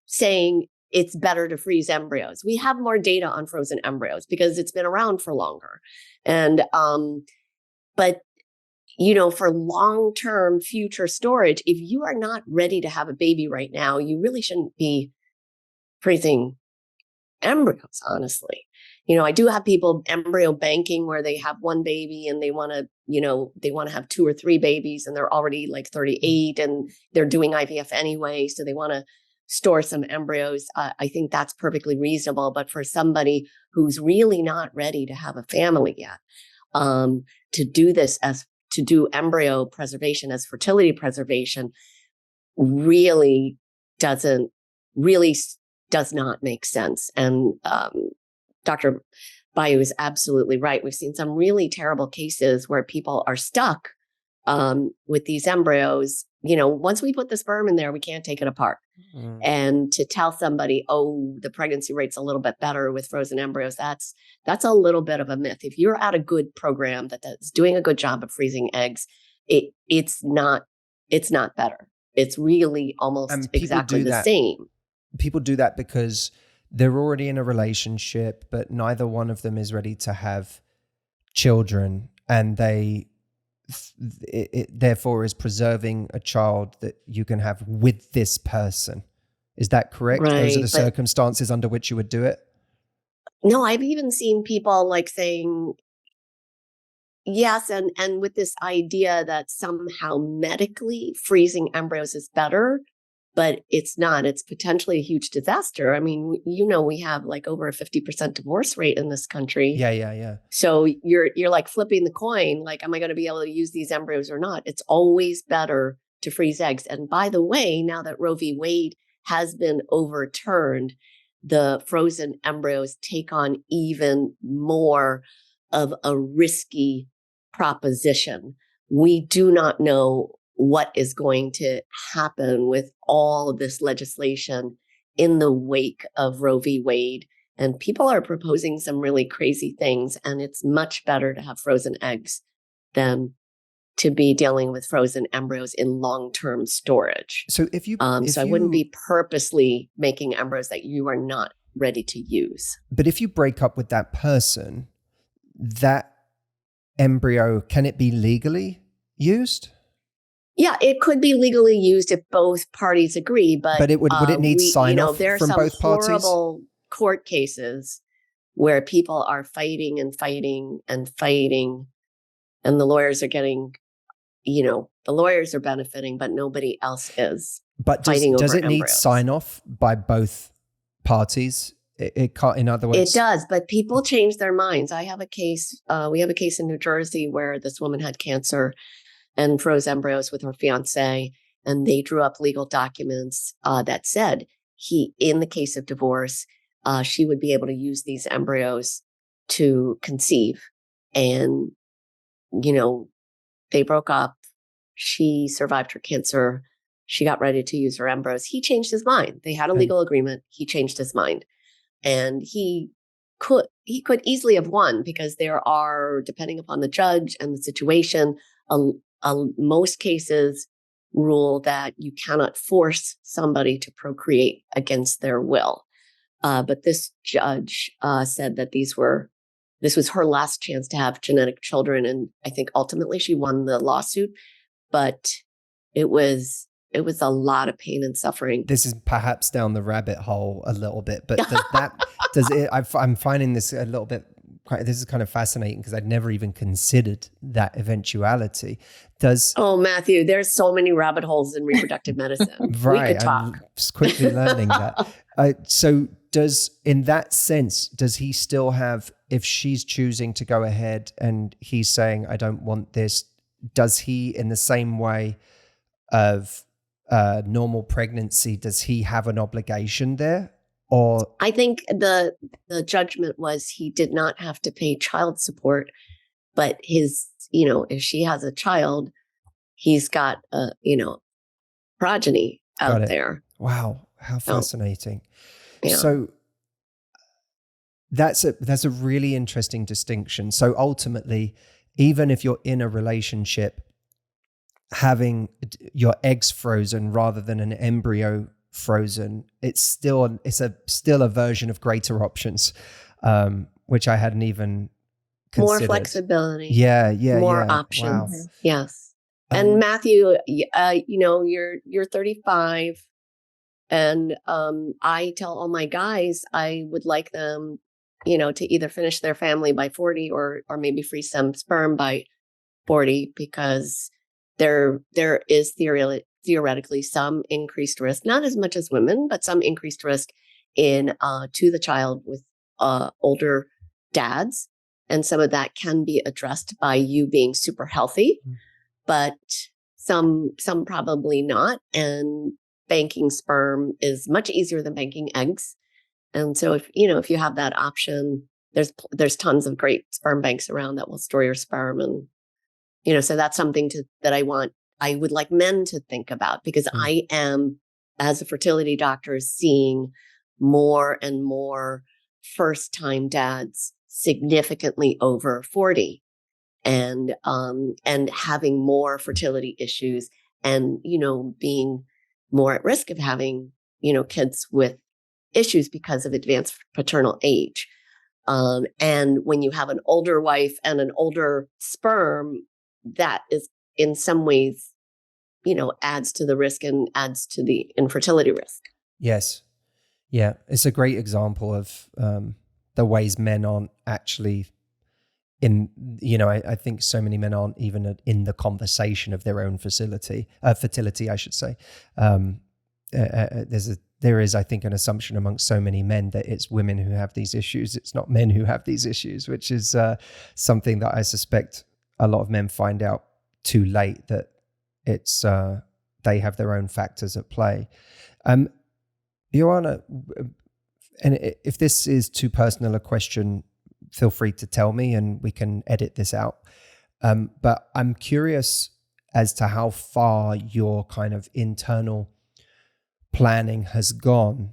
B: saying it's better to freeze embryos. We have more data on frozen embryos because it's been around for longer. And, but, for long-term future storage, if you are not ready to have a baby right now, you really shouldn't be freezing embryos, honestly. I do have people embryo banking where they have one baby and they want to have 2 or 3 babies, and they're already like 38 and they're doing IVF anyway. So they want to store some embryos. I think that's perfectly reasonable. But for somebody who's really not ready to have a family yet, to do embryo preservation as fertility preservation really does not make sense. And Dr. Baiu is absolutely right. We've seen some really terrible cases where people are stuck with these embryos. Once we put the sperm in there, we can't take it apart. Mm. And to tell somebody, oh, the pregnancy rate's a little bit better with frozen embryos, that's a little bit of a myth. If you're at a good program that's doing a good job of freezing eggs, it's not better. It's really almost exactly the same.
A: People do that because they're already in a relationship, but neither one of them is ready to have children, and it therefore is preserving a child that you can have with this person. Is that correct?
B: Right,
A: those are the circumstances under which you would do it?
B: No, I've even seen people like saying yes, and with this idea that somehow medically freezing embryos is better, but it's not. It's potentially a huge disaster. I mean, we have like over a 50% divorce rate in this country.
A: Yeah.
B: So you're like flipping the coin. Like, am I going to be able to use these embryos or not? It's always better to freeze eggs. And by the way, now that Roe v. Wade has been overturned, the frozen embryos take on even more of a risky proposition. We do not know what is going to happen with all of this legislation in the wake of Roe v. Wade. And people are proposing some really crazy things. And it's much better to have frozen eggs than to be dealing with frozen embryos in long-term storage.
A: So if you,
B: I wouldn't be purposely making embryos that you are not ready to use.
A: But if you break up with that person, that embryo, can it be legally used?
B: Yeah, it could be legally used if both parties agree, but
A: it would it need sign off from both parties?
B: There are some horrible court cases where people are fighting and fighting and fighting, and the lawyers are getting, the lawyers are benefiting, but nobody else is.
A: But does it need sign off by both parties? It can't, in other words.
B: It does, but people change their minds. I have a case, we have a case in New Jersey where this woman had cancer and froze embryos with her fiance, and they drew up legal documents that said in the case of divorce, she would be able to use these embryos to conceive. And, they broke up. She survived her cancer. She got ready to use her embryos. He changed his mind. They had a legal agreement. He changed his mind. And he could easily have won, because there are, depending upon the judge and the situation, most cases rule that you cannot force somebody to procreate against their will. But this judge said that this was her last chance to have genetic children. And I think ultimately she won the lawsuit, but it was a lot of pain and suffering.
A: This is perhaps down the rabbit hole a little bit, but I'm finding this a little bit, this is kind of fascinating, because I'd never even considered that eventuality.
B: Oh, Matthew, there's so many rabbit holes in reproductive medicine.
A: Right.
B: We could talk.
A: I'm just quickly learning that. So in that sense, does he still have, if she's choosing to go ahead and he's saying, I don't want this, does he, in the same way of normal pregnancy, does he have an obligation there? Or
B: I think the judgment was he did not have to pay child support, but if she has a child, he's got progeny out there.
A: Wow, how fascinating.
B: Yeah.
A: So that's a really interesting distinction. So ultimately, even if you're in a relationship, having your eggs frozen rather than an embryo frozen, it's still a version of greater options, which I hadn't even considered.
B: More flexibility.
A: Yeah.
B: More options.
A: Wow.
B: Yes. And Matthew, you're 35, and I tell all my guys I would like them, to either finish their family by 40 or maybe freeze some sperm by 40, because there is theoretically some increased risk, not as much as women, but some increased risk to the child with older dads. And some of that can be addressed by you being super healthy, but some probably not. And banking sperm is much easier than banking eggs. And so if you have that option, there's tons of great sperm banks around that will store your sperm. And, so that's something that I would like men to think about, because I am, as a fertility doctor, seeing more and more first-time dads significantly over 40 and having more fertility issues and, being more at risk of having, kids with issues because of advanced paternal age. And when you have an older wife and an older sperm, that is in some ways, adds to the risk and adds to the infertility risk.
A: Yes. Yeah. It's a great example of the ways men aren't actually I think so many men aren't even in the conversation of their own fertility, I should say. There is, I think, an assumption amongst so many men that it's women who have these issues. It's not men who have these issues, which is something that I suspect a lot of men find out too late, that it's they have their own factors at play. Ioana, and if this is too personal a question, feel free to tell me and we can edit this out. But I'm curious as to how far your kind of internal planning has gone.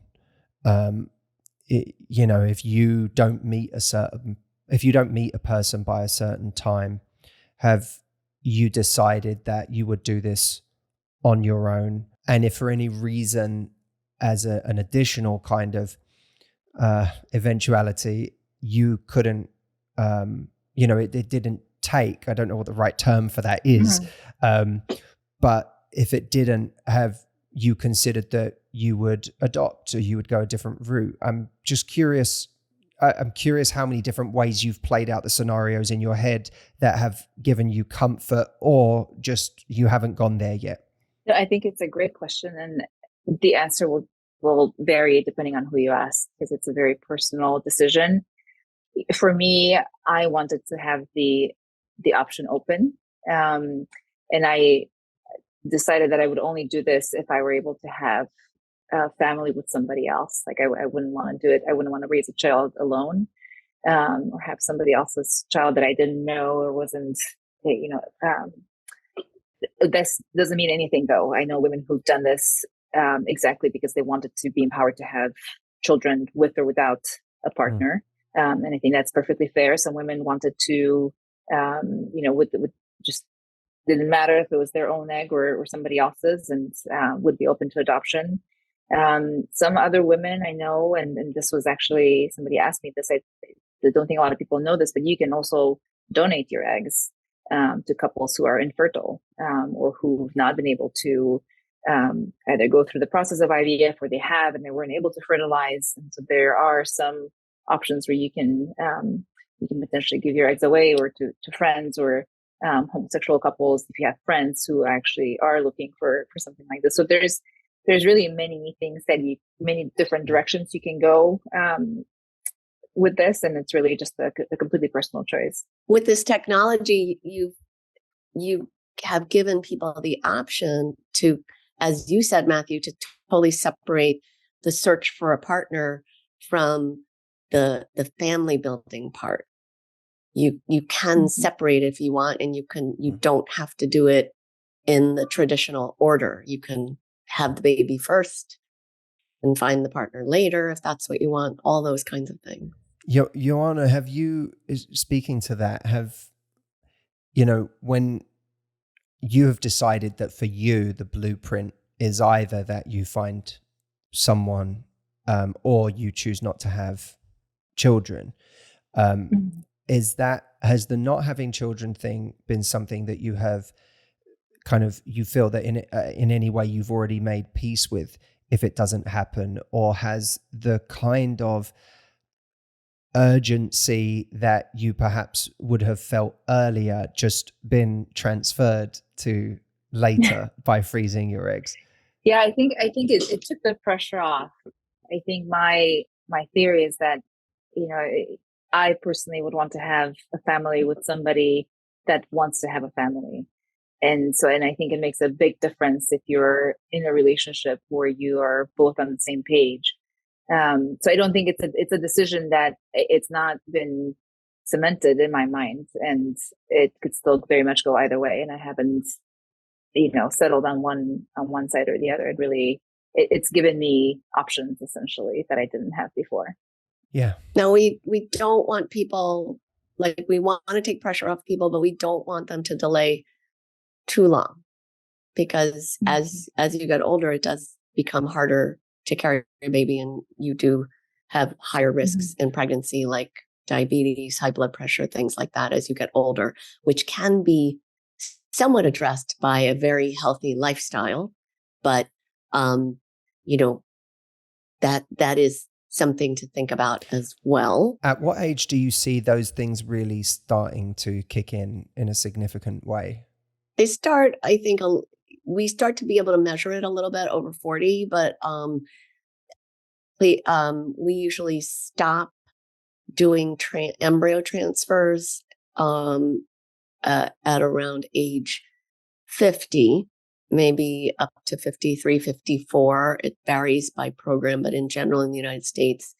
A: If you don't meet a person by a certain time, have you decided that you would do this on your own? And if for any reason, as an additional kind of eventuality, you couldn't, it didn't take, I don't know what the right term for that is, but if it didn't, have you considered that you would adopt or you would go a different route? I'm just curious. I'm curious how many different ways you've played out the scenarios in your head that have given you comfort, or just you haven't gone there yet.
C: No, I think it's a great question, and the answer will vary depending on who you ask, because it's a very personal decision. For me, I wanted to have the option open, and I decided that I would only do this if I were able to have a family with somebody else. Like I wouldn't want to do it. I wouldn't want to raise a child alone, or have somebody else's child that I didn't know or wasn't, this doesn't mean anything though. I know women who've done this exactly because they wanted to be empowered to have children with or without a partner. And I think that's perfectly fair. Some women wanted to, would just didn't matter if it was their own egg or somebody else's, and would be open to adoption. Some other women I know, and this was actually, somebody asked me this, I don't think a lot of people know this, but you can also donate your eggs to couples who are infertile, or who've not been able to either go through the process of IVF, or they have and they weren't able to fertilize. And so there are some options where you can potentially give your eggs away, or to friends, or homosexual couples if you have friends who actually are looking for something like this. So there's really many things many different directions you can go with this, and it's really just a completely personal choice.
B: With this technology, you have given people the option to, as you said, Matthew, to totally separate the search for a partner from the family building part. You can separate if you want, and you don't have to do it in the traditional order. You can have the baby first and find the partner later if that's what you want, all those kinds of things.
A: Ioana, have you, speaking to that, when you have decided that for you, the blueprint is either that you find someone or you choose not to have children, has the not having children thing been something that you have you feel that in any way you've already made peace with if it doesn't happen, or has the kind of urgency that you perhaps would have felt earlier just been transferred to later by freezing your eggs?
C: Yeah, I think it took the pressure off. I think my theory is that, I personally would want to have a family with somebody that wants to have a family. And I think it makes a big difference if you're in a relationship where you are both on the same page. So I don't think it's a decision that it's not been cemented in my mind, and it could still very much go either way. And I haven't, settled on one side or the other. It's given me options essentially that I didn't have before.
A: Yeah.
B: Now we don't want people, like, we want to take pressure off people, but we don't want them to delay too long, because as you get older, it does become harder to carry a baby, and you do have higher risks in pregnancy, like diabetes, high blood pressure, things like that as you get older, which can be somewhat addressed by a very healthy lifestyle. But, that is something to think about as well.
A: At what age do you see those things really starting to kick in a significant way?
B: They start, I think, we start to be able to measure it a little bit over 40, but we usually stop doing embryo transfers at around age 50, maybe up to 53, 54. It varies by program, but in general, in the United States,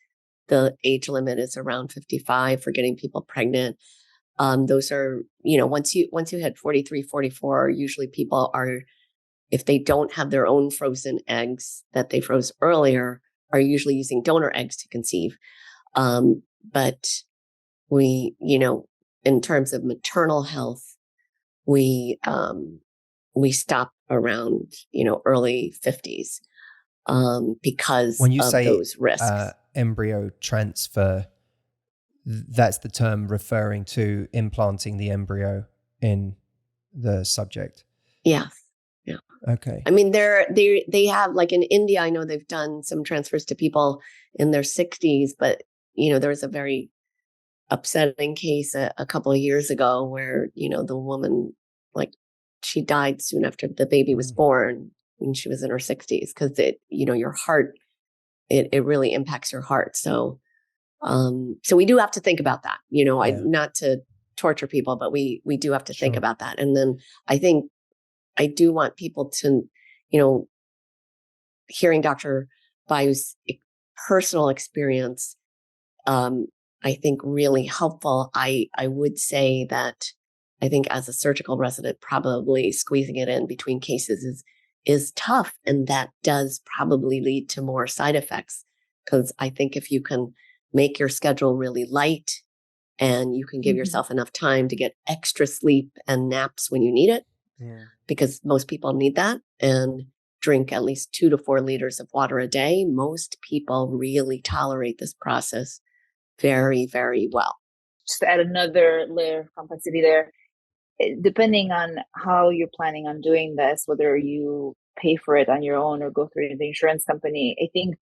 B: the age limit is around 55 for getting people pregnant. Those are, once you hit 43, 44, usually people are, if they don't have their own frozen eggs that they froze earlier, are usually using donor eggs to conceive. But we, in terms of maternal health, we stop around, early 50s because
A: when you
B: of
A: say
B: those risks.
A: Embryo transfer, that's the term referring to implanting the embryo in the subject.
B: Yeah. Yeah.
A: Okay.
B: I mean, they have, like in India, I know they've done some transfers to people in their 60s, but there was a very upsetting case a couple of years ago where, the woman, like, she died soon after the baby was born when she was in her 60s, because your heart, it really impacts your heart. So we do have to think about that, not to torture people, but we do have to think about that. And then I think I do want people to, hearing Dr. Baiu's personal experience, I think really helpful. I would say that I think as a surgical resident, probably squeezing it in between cases is tough. And that does probably lead to more side effects. Because I think if you can make your schedule really light and you can give yourself enough time to get extra sleep and naps when you need it, because most people need that, and drink at least 2 to 4 liters of water a day, most people really tolerate this process very, very well.
C: Just to add another layer of complexity there, depending on how you're planning on doing this, whether you pay for it on your own or go through the insurance company, I think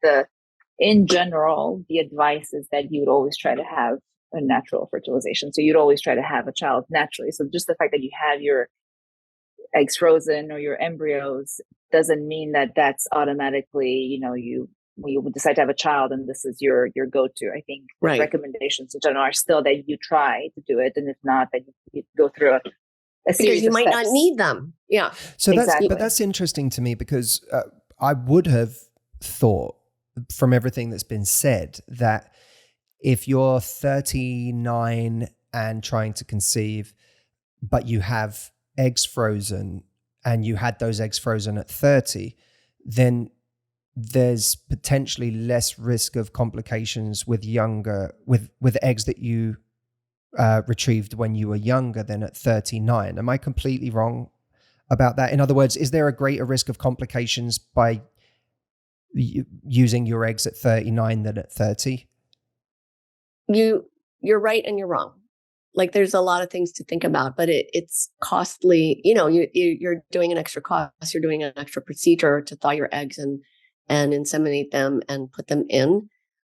C: in general, the advice is that you would always try to have a natural fertilization. So you'd always try to have a child naturally. So just the fact that you have your eggs frozen or your embryos doesn't mean that that's automatically, you would decide to have a child and this is your go-to. I think the recommendations in general are still that you try to do it, and if not, that you go through a series
B: because you
C: of
B: might
C: steps.
B: not need them. Yeah.
A: So that's interesting to me, because I would have thought from everything that's been said that if you're 39 and trying to conceive, but you have eggs frozen and you had those eggs frozen at 30, then there's potentially less risk of complications with eggs that you retrieved when you were younger than at 39. Am I completely wrong about that? In other words, is there a greater risk of complications by using your eggs at 39 than at 30?
B: You're right and you're wrong. Like, there's a lot of things to think about, but it's costly. You're doing an extra cost. You're doing an extra procedure to thaw your eggs and inseminate them and put them in.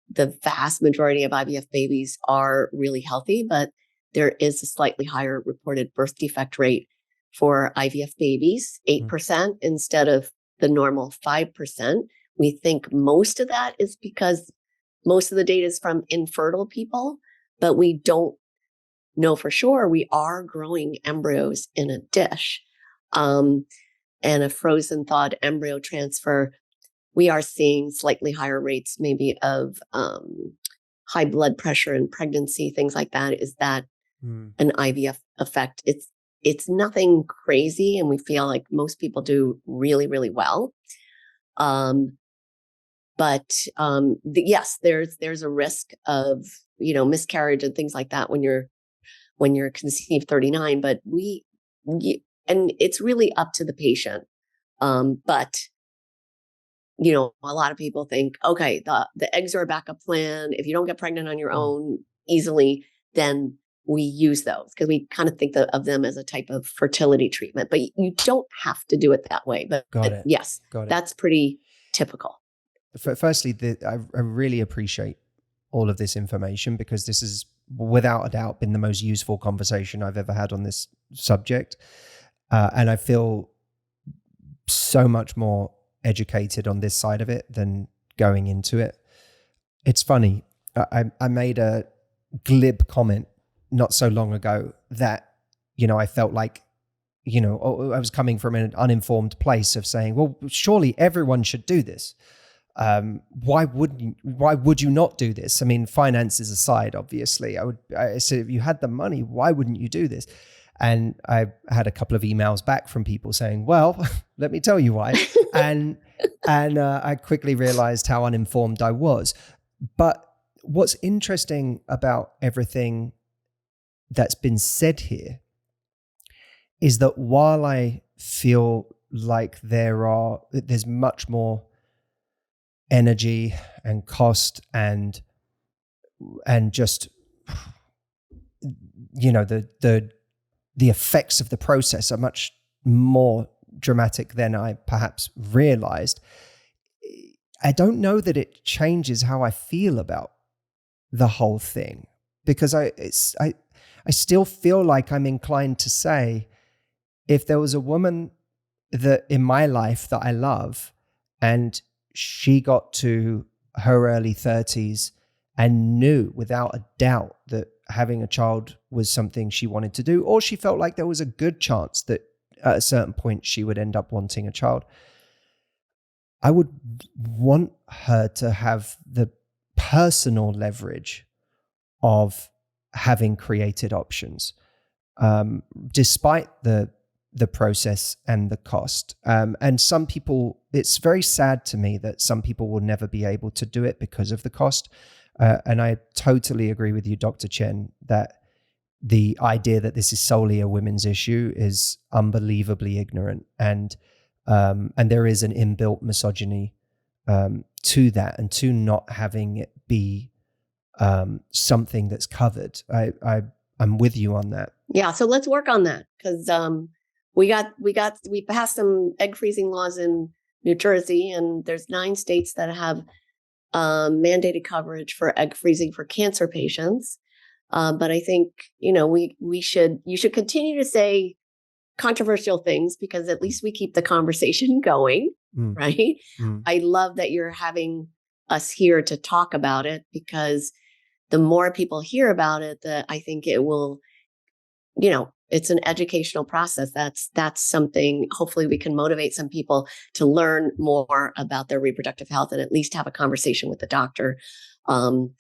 B: The vast majority of IVF babies are really healthy, but there is a slightly higher reported birth defect rate for IVF babies, 8% instead of the normal 5%. We think most of that is because most of the data is from infertile people, but we don't know for sure. We are growing embryos in a dish, and a frozen thawed embryo transfer. We are seeing slightly higher rates, maybe of high blood pressure in pregnancy, things like that. Is that an IVF effect? It's nothing crazy, and we feel like most people do really, really well. But yes, there's a risk of miscarriage and things like that when you're conceived 39. But and it's really up to the patient. But a lot of people think, okay, the eggs are a backup plan. If you don't get pregnant on your own easily, then we use those, because we kind of think of them as a type of fertility treatment. But you don't have to do it that way. But yes, that's pretty typical.
A: Firstly, I really appreciate all of this information, because this is without a doubt been the most useful conversation I've ever had on this subject. And I feel so much more educated on this side of it than going into it. It's funny. I made a glib comment not so long ago that, I felt like, I was coming from an uninformed place of saying, well, surely everyone should do this. Why would you not do this? I mean, finances aside, obviously, I said, if you had the money, why wouldn't you do this? And I had a couple of emails back from people saying, well, let me tell you why. and I quickly realized how uninformed I was. But what's interesting about everything that's been said here is that while I feel like there's much more energy and cost and just, you know, the effects of the process are much more dramatic than I perhaps realized, I don't know that it changes how I feel about the whole thing, because I still feel like I'm inclined to say, if there was a woman that in my life that I love and she got to her early 30s and knew without a doubt that having a child was something she wanted to do, or she felt like there was a good chance that at a certain point she would end up wanting a child, I would want her to have the personal leverage of having created options, despite the process and the cost. And some people, it's very sad to me that some people will never be able to do it because of the cost. And I totally agree with you, Dr. Chen, that the idea that this is solely a women's issue is unbelievably ignorant. And there is an inbuilt misogyny to that, and to not having it be something that's covered. I'm with you on that.
B: Yeah. So let's work on that, because we passed some egg freezing laws in New Jersey, and there's 9 states that have mandated coverage for egg freezing for cancer patients. But I think, you should continue to say controversial things, because at least we keep the conversation going, right? I love that you're having us here to talk about it, because the more people hear about it, I think it will, it's an educational process. That's something, hopefully we can motivate some people to learn more about their reproductive health and at least have a conversation with the doctor. And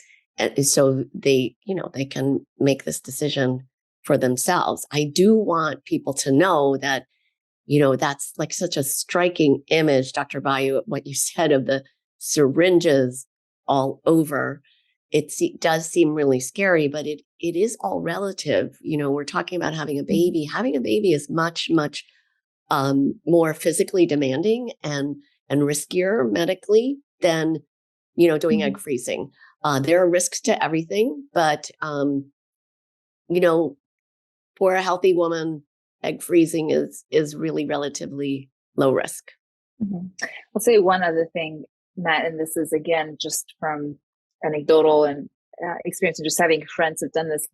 B: so they can make this decision for themselves. I do want people to know that, that's like such a striking image, Dr. Baiu, what you said of the syringes all over. It does seem really scary, but it is all relative. We're talking about having a baby. Having a baby is much, much more physically demanding and riskier medically than, doing egg freezing. There are risks to everything, but, for a healthy woman, egg freezing is really relatively low risk.
C: I'll say one other thing, Matt, and this is again just from anecdotal and experience, and just having friends who've done this.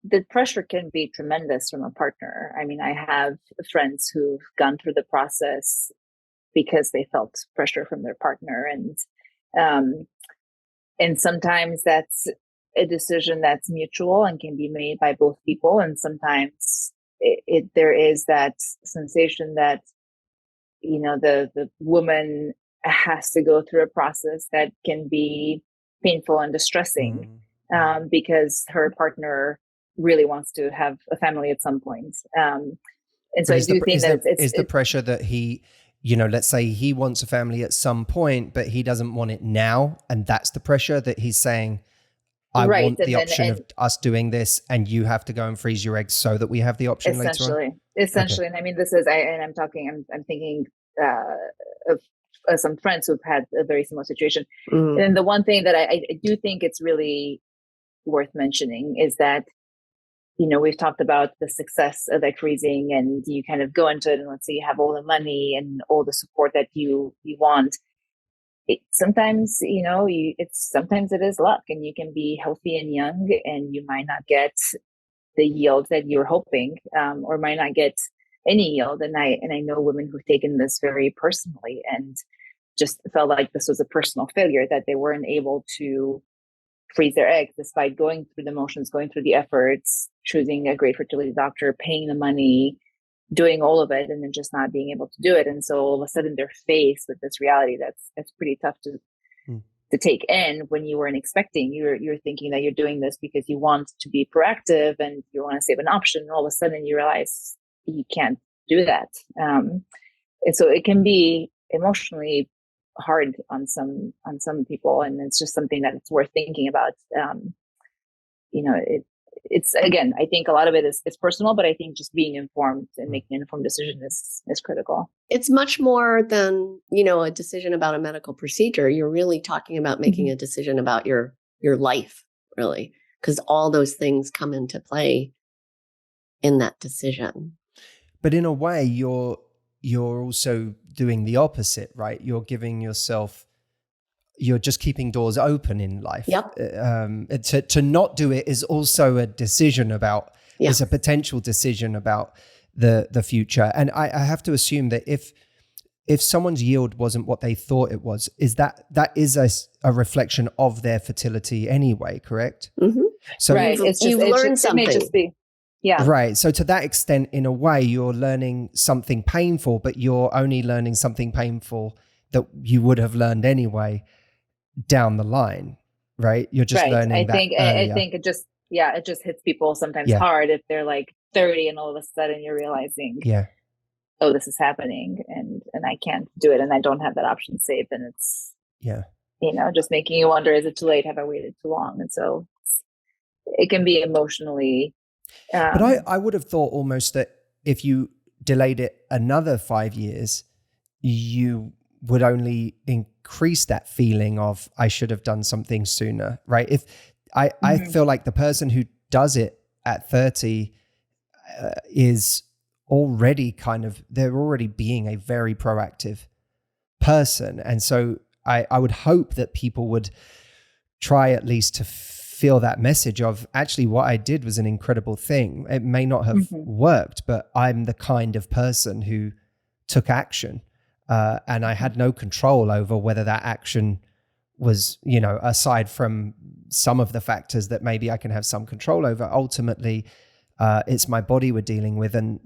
C: The pressure can be tremendous from a partner. I mean, I have friends who've gone through the process because they felt pressure from their partner, and sometimes that's a decision that's mutual and can be made by both people, and sometimes there is that sensation that the woman has to go through a process that can be painful and distressing, because her partner really wants to have a family at some point. And so I do think that it's
A: the pressure that he, let's say he wants a family at some point, but he doesn't want it now. And that's the pressure that he's saying, I want the option of us doing this, and you have to go and freeze your eggs so that we have the option later on.
C: Essentially. Okay. And I mean, this is, I'm thinking of some friends who've had a very similar situation. And the one thing that I do think it's really worth mentioning is that, we've talked about the success of egg freezing, and you kind of go into it, and let's say you have all the money and all the support that you want. Sometimes it is luck, and you can be healthy and young, and you might not get the yield that you're hoping, or might not get any yield. And I know women who've taken this very personally and just felt like this was a personal failure, that they weren't able to freeze their eggs despite going through the motions, going through the efforts, choosing a great fertility doctor, paying the money, doing all of it and then just not being able to do it. And so all of a sudden they're faced with this reality that's pretty tough to take in when you weren't expecting. You're thinking that you're doing this because you want to be proactive and you want to save an option. And all of a sudden you realize you can't do that. And so it can be emotionally hard on some people, and it's just something that it's worth thinking about. It's again, I think a lot of it is personal, but I think just being informed and making an informed decision is critical.
B: It's much more than, a decision about a medical procedure. You're really talking about making a decision about your life, really, because all those things come into play in that decision.
A: But in a way, you're also doing the opposite, right? You're just keeping doors open in life.
B: Yep.
A: To not do it is also a decision about, it's a potential decision about the future. And I have to assume that if someone's yield wasn't what they thought it was, that is a reflection of their fertility anyway, correct?
B: Mm-hmm.
A: So
B: right. You've learned something.
C: It may just be. Yeah.
A: Right. So to that extent, in a way, you're learning something painful, but you're only learning something painful that you would have learned anyway down the line, right? You're just learning
C: I
A: that
C: think it just hits people sometimes hard if they're like 30 and all of a sudden you're realizing, oh, this is happening and I can't do it and I don't have that option saved, and it's just making you wonder, is it too late? Have I waited too long? And so it can be emotionally.
A: But I would have thought almost that if you delayed it another 5 years, you would only increase that feeling of, I should have done something sooner, right? If I feel like the person who does it at 30 is already they're already being a very proactive person. And so I would hope that people would try at least to feel that message of, actually what I did was an incredible thing. It may not have worked, but I'm the kind of person who took action. And I had no control over whether that action was, aside from some of the factors that maybe I can have some control over, ultimately, it's my body we're dealing with. And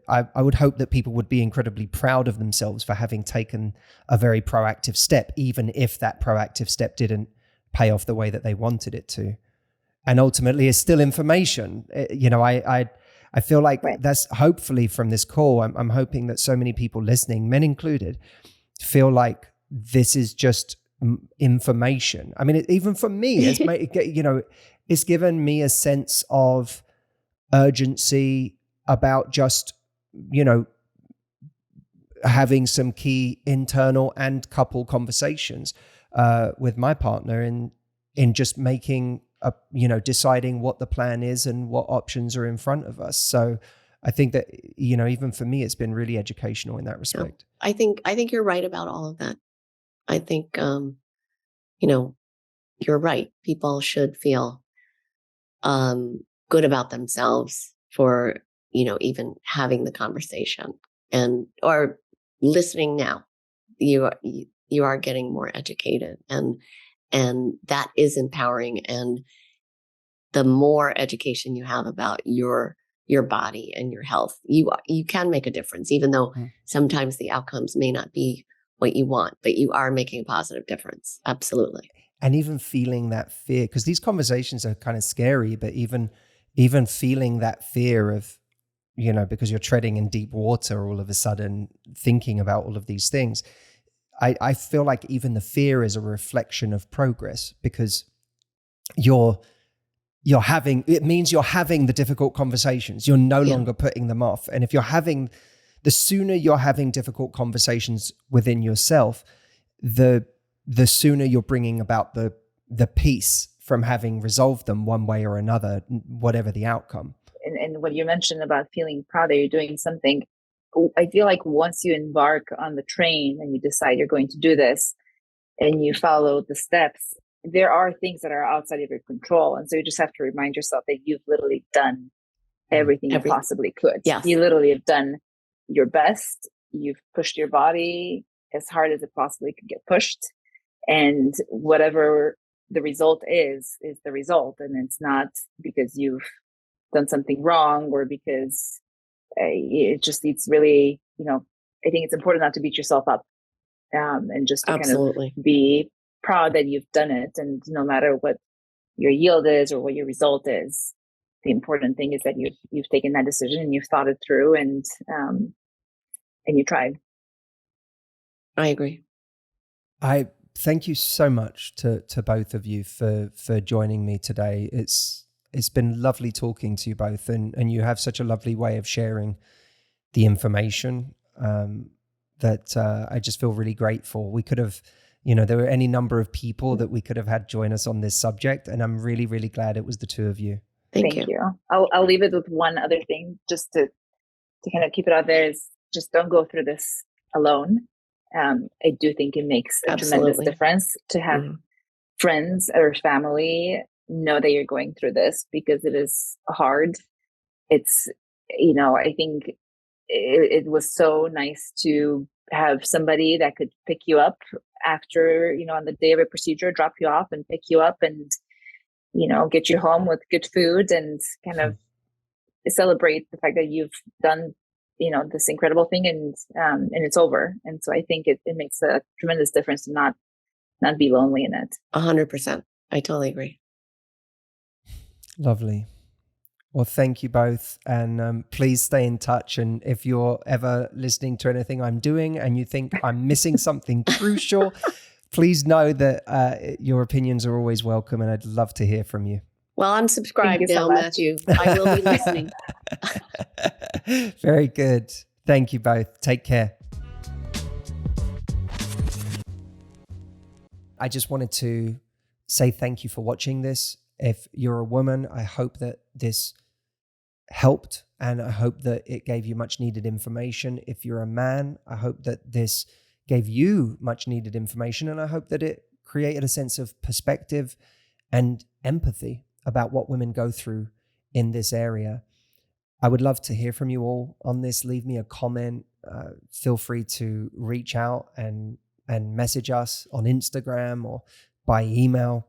A: I would hope that people would be incredibly proud of themselves for having taken a very proactive step, even if that proactive step didn't pay off the way that they wanted it to. And ultimately, it's still information. I feel like that's hopefully from this call, I'm hoping that so many people listening, men included, feel like this is just information. I mean, even for me, it's given me a sense of urgency about just, having some key internal and couple conversations with my partner in just making deciding what the plan is and what options are in front of us. So I think that, even for me, it's been really educational in that respect.
B: I think you're right about all of that. I think, you're right. People should feel good about themselves for, even having the conversation or listening now. You are getting more educated, and that is empowering. And the more education you have about your body and your health, you can make a difference, even though sometimes the outcomes may not be what you want, but you are making a positive difference. Absolutely.
A: And even feeling that fear, because these conversations are kind of scary, but even feeling that fear of, because you're treading in deep water all of a sudden, thinking about all of these things, I feel like even the fear is a reflection of progress, because it means you're having the difficult conversations. You're no longer putting them off. And if the sooner you're having difficult conversations within yourself, the sooner you're bringing about the peace from having resolved them one way or another, whatever the outcome.
C: And what you mentioned about feeling proud that you're doing something, I feel like once you embark on the train and you decide you're going to do this and you follow the steps, there are things that are outside of your control. And so you just have to remind yourself that you've literally done everything you possibly could.
B: Yes.
C: You literally have done your best. You've pushed your body as hard as it possibly could get pushed. And whatever the result is the result. And it's not because you've done something wrong or because it's really, I think it's important not to beat yourself up, and just to
B: Absolutely.
C: kind of be proud that you've done it. And no matter what your yield is or what your result is, the important thing is that you've taken that decision and you've thought it through, and you tried.
B: I agree.
A: I thank you so much to both of you for joining me today. It's been lovely talking to you both, and you have such a lovely way of sharing the information that I just feel really grateful. We could have, there were any number of people that we could have had join us on this subject, and I'm really, really glad it was the two of you.
B: Thank you.
C: I'll leave it with one other thing, just to kind of keep it out there, is just don't go through this alone. I do think it makes a tremendous difference to have friends or family know that you're going through this, because it is hard. It's, I think it was so nice to have somebody that could pick you up after, on the day of a procedure, drop you off and pick you up and, get you home with good food and kind of celebrate the fact that you've done, this incredible thing, and it's over. And so I think it makes a tremendous difference to not be lonely in it.
B: 100%. I totally agree.
A: Lovely. Well, thank you both. And please stay in touch. And if you're ever listening to anything I'm doing and you think I'm missing something crucial, please know that your opinions are always welcome. And I'd love to hear from you.
B: Well, I'm subscribed now, Matthew. I will be listening.
A: Very good. Thank you both. Take care. I just wanted to say thank you for watching this. If you're a woman, I hope that this helped, and I hope that it gave you much needed information. If you're a man, I hope that this gave you much needed information, and I hope that it created a sense of perspective and empathy about what women go through in this area. I would love to hear from you all on this. Leave me a comment. Feel free to reach out and message us on Instagram or by email.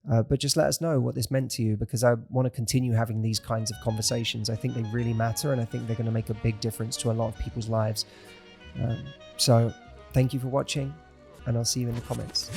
A: But just let us know what this meant to you, because I want to continue having these kinds of conversations. I think they really matter, and I think they're going to make a big difference to a lot of people's lives. So thank you for watching, and I'll see you in the comments.